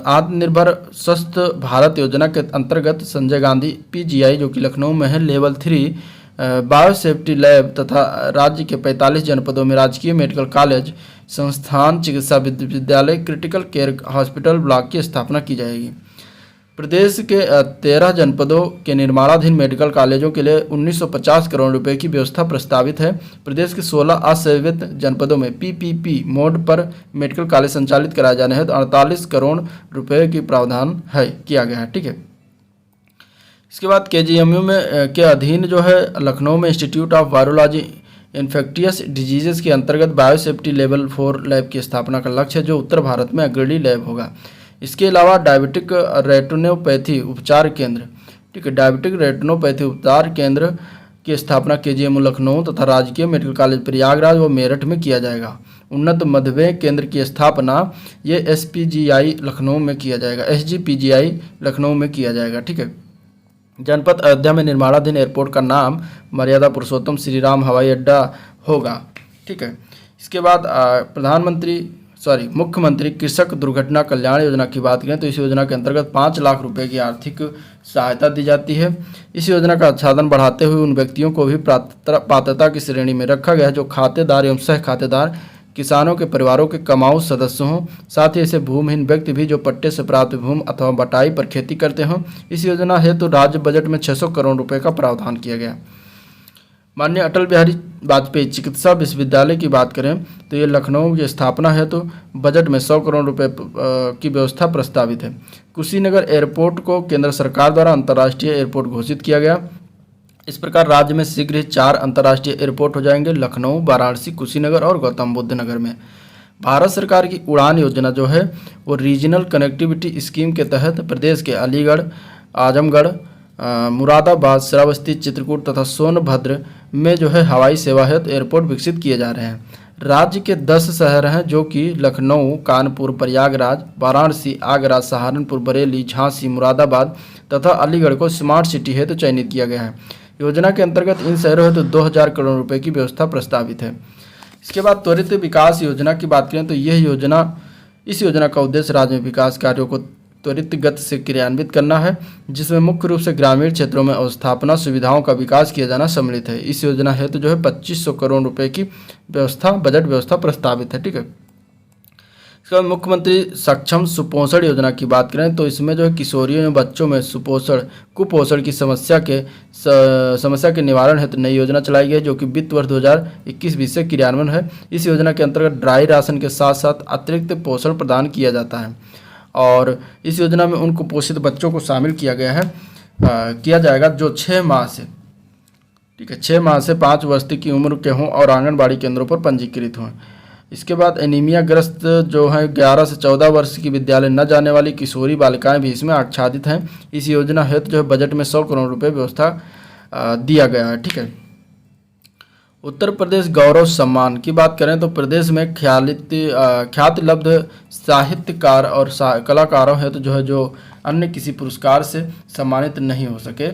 [SPEAKER 1] आत्मनिर्भर स्वस्थ भारत योजना के अंतर्गत संजय गांधी PGI जो कि लखनऊ में है लेवल 3 बायोसेफ्टी लैब तथा राज्य के 45 जनपदों में राजकीय मेडिकल कॉलेज, संस्थान, चिकित्सा विद्यालय, क्रिटिकल केयर हॉस्पिटल ब्लॉक की स्थापना की जाएगी। प्रदेश के 13 जनपदों के निर्माणाधीन मेडिकल कॉलेजों के लिए 1950 करोड़ रुपए की व्यवस्था प्रस्तावित है। प्रदेश के 16 असेवित जनपदों में PPP मोड पर मेडिकल कॉलेज संचालित कराए जाने हैं तो 48 करोड़ रुपए की प्रावधान किया गया है। ठीक है। इसके बाद KGMU में के अधीन जो है लखनऊ में institute of virology infectious diseases के अंतर्गत बायोसेफ्टी लेवल 4 लैब की स्थापना का लक्ष्य है जो उत्तर भारत में अग्रणी लैब होगा। इसके अलावा डायबिटिक रेटिनोपैथी उपचार केंद्र, ठीक है, डायबिटिक रेटिनोपैथी उपचार केंद्र की स्थापना KGMU लखनऊ तथा राजकीय मेडिकल कॉलेज प्रयागराज व मेरठ में किया जाएगा। उन्नत मधुमेह केंद्र की स्थापना ये SPGI लखनऊ में किया जाएगा, SGPGI लखनऊ में किया जाएगा। ठीक है। जनपद अयोध्या में निर्माणाधीन एयरपोर्ट का नाम मर्यादा पुरुषोत्तम श्री राम हवाई अड्डा होगा। ठीक है। इसके बाद मुख्यमंत्री कृषक दुर्घटना कल्याण योजना की बात करें तो इस योजना के अंतर्गत 5 लाख रुपए की आर्थिक सहायता दी जाती है। इस योजना का आच्छादन बढ़ाते हुए उन व्यक्तियों को भी पात्रता की श्रेणी में रखा गया है जो खातेदार एवं सह खातेदार किसानों के परिवारों के कमाऊ सदस्य हों, साथ ही ऐसे भूमिहीन व्यक्ति भी जो पट्टे से प्राप्त भूमि अथवा बटाई पर खेती करते हों। इस योजना हेतु राज्य बजट में 600 करोड़ रुपए का प्रावधान किया गया। माननीय अटल बिहारी वाजपेयी चिकित्सा विश्वविद्यालय की बात करें तो ये लखनऊ की स्थापना है तो बजट में 100 करोड़ रुपए की व्यवस्था प्रस्तावित है। कुशीनगर एयरपोर्ट को केंद्र सरकार द्वारा अंतर्राष्ट्रीय एयरपोर्ट घोषित किया गया। इस प्रकार राज्य में शीघ्र ही 4 अंतर्राष्ट्रीय एयरपोर्ट हो जाएंगे, लखनऊ, वाराणसी, कुशीनगर और गौतम बुद्ध नगर में। भारत सरकार की उड़ान योजना जो है वो रीजनल कनेक्टिविटी स्कीम के तहत प्रदेश के अलीगढ़, आजमगढ़, मुरादाबाद, श्रावस्ती, चित्रकूट तथा सोनभद्र में जो है हवाई सेवा हेतु एयरपोर्ट विकसित किए जा रहे हैं। राज्य के 10 शहर हैं जो कि लखनऊ, कानपुर, प्रयागराज, वाराणसी, आगरा, सहारनपुर, बरेली, झांसी, मुरादाबाद तथा अलीगढ़ को स्मार्ट सिटी हेतु चयनित किया गया है। योजना के अंतर्गत इन शहरों हेतु 2000 करोड़ रुपए की व्यवस्था प्रस्तावित है। इसके बाद त्वरित विकास योजना की बात करें तो इस योजना का उद्देश्य राज्य में विकास कार्यों को त्वरित गति से क्रियान्वित करना है, जिसमें मुख्य रूप से ग्रामीण क्षेत्रों में अवस्थापना सुविधाओं का विकास किया जाना सम्मिलित है। इस योजना हेतु जो है 2500 करोड़ रुपए की बजट व्यवस्था प्रस्तावित है। ठीक है। इसके बाद मुख्यमंत्री सक्षम सुपोषण योजना की बात करें तो इसमें जो है किशोरियों एवं बच्चों में कुपोषण की समस्या के निवारण हेतु नई योजना चलाई गई जो कि वित्त वर्ष 2021-20 से क्रियान्वयन है। इस योजना के अंतर्गत ड्राई राशन के साथ साथ अतिरिक्त पोषण प्रदान किया जाता है और इस योजना में उन कुपोषित बच्चों को शामिल किया जाएगा जो 6 माह से 5 वर्ष तक की उम्र के हों और आंगनबाड़ी केंद्रों पर पंजीकृत हों। इसके बाद एनीमिया ग्रस्त जो है 11 से 14 वर्ष की विद्यालय न जाने वाली किशोरी बालिकाएं भी इसमें आच्छादित हैं। इस योजना हेतु जो है बजट में 100 करोड़ रुपए व्यवस्था दिया गया है। ठीक है। उत्तर प्रदेश गौरव सम्मान की बात करें तो प्रदेश में ख्यातिलब्ध साहित्यकार और कलाकारों हेतु जो अन्य किसी पुरस्कार से सम्मानित नहीं हो सके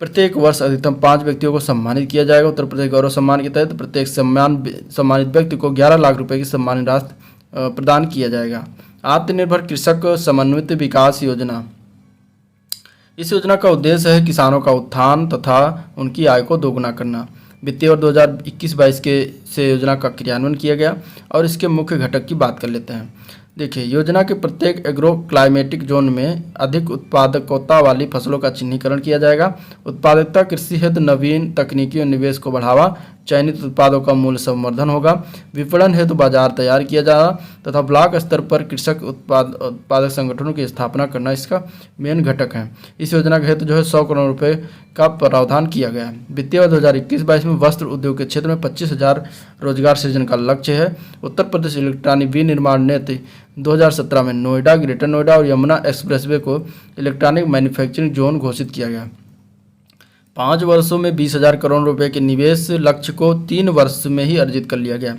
[SPEAKER 1] प्रत्येक वर्ष अधिकतम 5 व्यक्तियों को सम्मानित किया जाएगा। उत्तर प्रदेश गौरव सम्मान के तहत प्रत्येक सम्मानित व्यक्ति को 11 लाख रुपए की सम्मान राशि प्रदान किया जाएगा। आत्मनिर्भर कृषक समन्वित विकास योजना, इस योजना का उद्देश्य है किसानों का उत्थान तथा उनकी आय को दोगुना करना। वित्तीय वर्ष 2021-22 से योजना का क्रियान्वयन किया गया और इसके मुख्य घटक की बात कर लेते हैं। देखिए, योजना के प्रत्येक एग्रो क्लाइमेटिक जोन में अधिक उत्पादकता वाली फसलों का चिन्हीकरण किया जाएगा। उत्पादकता कृषि हेतु नवीन तकनीकी और निवेश को बढ़ावा, चयनित उत्पादों का मूल्य संवर्धन होगा, विपणन हेतु बाजार तैयार किया जाएगा तथा ब्लॉक स्तर पर कृषक उत्पादक संगठनों की स्थापना करना इसका मेन घटक है। इस योजना के हेतु जो है 100 करोड़ रुपए का प्रावधान किया गया है। वित्तीय वर्ष 2021-22 में वस्त्र उद्योग के क्षेत्र में 25,000 रोजगार सृजन का लक्ष्य है। उत्तर प्रदेश इलेक्ट्रॉनिक विनिर्माण नीति 2017 में नोएडा, ग्रेटर नोएडा और यमुना एक्सप्रेसवे को इलेक्ट्रॉनिक मैन्युफैक्चरिंग जोन घोषित किया गया। 5 वर्षों में 20,000 करोड़ रुपए के निवेश लक्ष्य को 3 वर्ष में ही अर्जित कर लिया गया।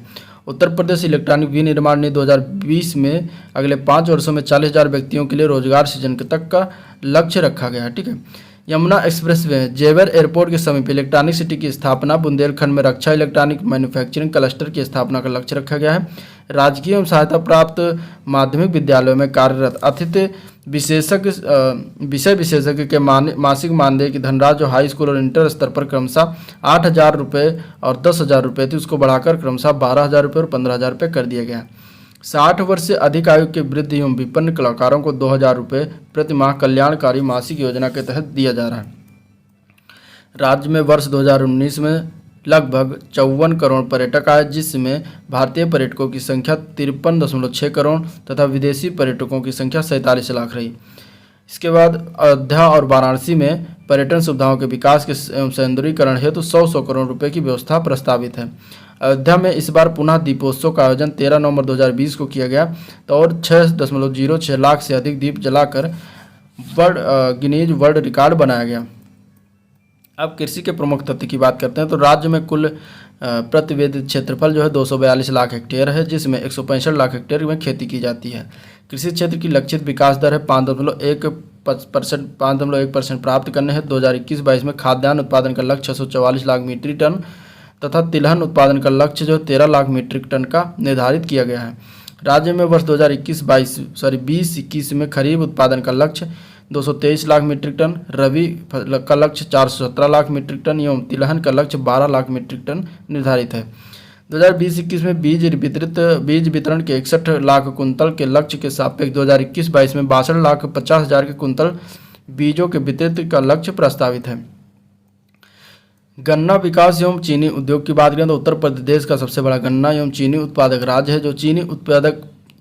[SPEAKER 1] उत्तर प्रदेश इलेक्ट्रॉनिक विनिर्माण नीति 2020 में अगले 5 वर्षों में 40,000 व्यक्तियों के लिए रोजगार सृजन तक का लक्ष्य रखा गया है। ठीक है। यमुना एक्सप्रेसवे जेवर एयरपोर्ट के समीप इलेक्ट्रॉनिक सिटी की स्थापना, बुंदेलखंड में रक्षा इलेक्ट्रॉनिक मैन्युफैक्चरिंग क्लस्टर की स्थापना का लक्ष्य रखा गया है। राजकीय एवं सहायता प्राप्त माध्यमिक विद्यालयों में कार्यरत अतिथि विषय विशेषज्ञ के मासिक मानदेय की धनराशि जो हाई स्कूल और इंटर स्तर पर क्रमशः 8,000 रुपये और 10,000 रुपये थी उसको बढ़ाकर क्रमशः 12,000 रुपये और 15,000 रुपये कर दिया गया। 60 वर्ष से अधिक आयु के वृद्ध एवं विपन्न कलाकारों को 2,000 रुपये प्रति माह कल्याणकारी मासिक योजना के तहत दिया जा रहा है। राज्य में वर्ष 2019 में लगभग 54 करोड़ पर्यटक आए, जिसमें भारतीय पर्यटकों की संख्या 53.6 करोड़ तथा विदेशी पर्यटकों की संख्या 47 लाख रही। इसके बाद अयोध्या और वाराणसी में पर्यटन सुविधाओं के विकास के एवं सौंदर्यीकरण हेतु 100 करोड़ रुपए की व्यवस्था प्रस्तावित है। अयोध्या में इस बार पुनः दीपोत्सव का आयोजन 13 नवंबर 2020 को किया गया तो और 6.06 लाख से अधिक दीप जलाकर गिनीज वर्ल्ड रिकॉर्ड बनाया गया। अब कृषि के प्रमुख तथ्य की बात करते हैं तो राज्य में कुल प्रतिवेदित क्षेत्रफल जो है 242 लाख हेक्टेयर है, जिसमें 165 लाख हेक्टेयर में खेती की जाती है। कृषि क्षेत्र की लक्षित विकास दर है 5.1% प्राप्त करने है। 2021-22 में खाद्यान्न उत्पादन का लक्ष्य 644 लाख मीट्रिक टन तथा तिलहन उत्पादन का लक्ष्य जो 13 लाख मीट्रिक टन का निर्धारित किया गया है। राज्य में वर्ष 2020-21 में खरीफ उत्पादन का लक्ष्य 223 लाख मीट्रिक टन, रबी का लक्ष्य 417 लाख मीट्रिक टन एवं तिलहन का लक्ष्य 12 लाख मीट्रिक टन निर्धारित है। 2020-21 में बीज वितरण के 61 लाख कुंतल के लक्ष्य के सापेक्ष 2021-22 में 62,50,000 के कुंतल बीजों के वितरित का लक्ष्य प्रस्तावित है। गन्ना विकास एवं चीनी उद्योग की बात करें तो उत्तर प्रदेश का सबसे बड़ा गन्ना एवं चीनी उत्पादक राज्य है। जो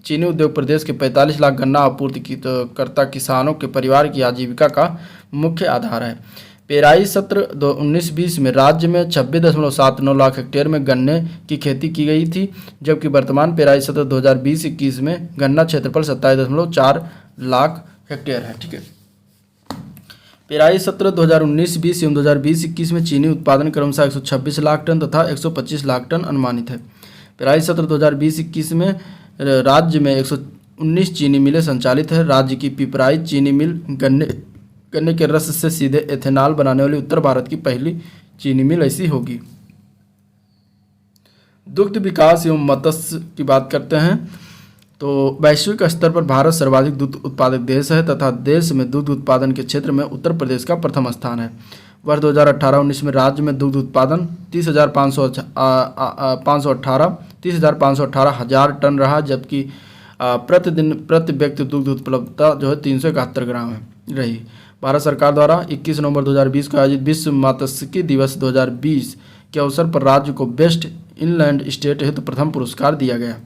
[SPEAKER 1] चीनी उद्योग प्रदेश के 45 लाख गन्ना आपूर्तिकर्ता किसानों के परिवार की आजीविका का मुख्य आधार है। पेराई सत्र 19-20 में राज्य में 26.79 लाख हेक्टेयर में गन्ने की खेती की गई थी, जबकि वर्तमान पेराई सत्र 2020-21 में गन्ना क्षेत्रफल 27.4 लाख हेक्टेयर है। ठीक है, पेराई सत्र 2019-20 एवं 2020-21 में चीनी उत्पादन क्रमशः 126 लाख टन तथा 125 लाख टन अनुमानित है। पेराई सत्र 2020-21 में राज्य में 119 चीनी मिलें संचालित है। राज्य की पिपराइच चीनी मिल गन्ने के रस से सीधे एथेनॉल बनाने वाली उत्तर भारत की पहली चीनी मिल ऐसी होगी। दुग्ध विकास एवं मत्स्य की बात करते हैं तो वैश्विक स्तर पर भारत सर्वाधिक दूध उत्पादक देश है तथा देश में दूध उत्पादन के क्षेत्र में उत्तर प्रदेश का प्रथम स्थान है। वर्ष 2018-19 में राज्य में दुग्ध उत्पादन 30,518 हजार टन रहा, जबकि प्रतिदिन प्रति व्यक्ति दुग्ध उपलब्धता जो है 371 ग्राम है रही। भारत सरकार द्वारा 21 नवंबर 2020 को आयोजित विश्व मात्स्यिकी दिवस 2020 के अवसर पर राज्य को बेस्ट इनलैंड स्टेट हेतु प्रथम पुरस्कार दिया गया।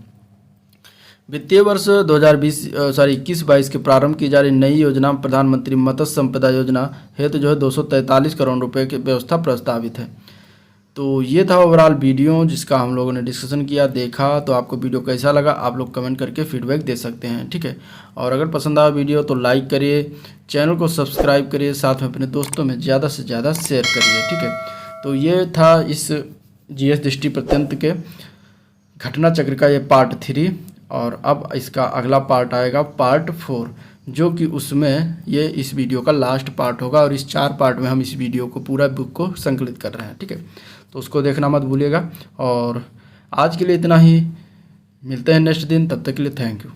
[SPEAKER 1] वित्तीय वर्ष 2021-22 के प्रारंभ की जा रही नई योजना प्रधानमंत्री मत्स्य संपदा योजना हेतु जो है 243 करोड़ रुपए की व्यवस्था प्रस्तावित है। तो ये था ओवरऑल वीडियो जिसका हम लोगों ने डिस्कशन किया, देखा। तो आपको वीडियो कैसा लगा आप लोग कमेंट करके फीडबैक दे सकते हैं। ठीक है, और अगर पसंद आया वीडियो तो लाइक करिए, चैनल को सब्सक्राइब करिए, साथ में अपने दोस्तों में ज़्यादा से ज़्यादा शेयर करिए। ठीक है, तो ये था इस GS दृष्टि प्रत्यंत के घटना चक्र का ये पार्ट 3, और अब इसका अगला पार्ट आएगा पार्ट 4, जो कि उसमें ये इस वीडियो का लास्ट पार्ट होगा। और इस 4 पार्ट में हम इस वीडियो को पूरा बुक को संकलित कर रहे हैं। ठीक है, तो उसको देखना मत भूलिएगा। और आज के लिए इतना ही, मिलते हैं नेक्स्ट दिन, तब तक के लिए थैंक यू।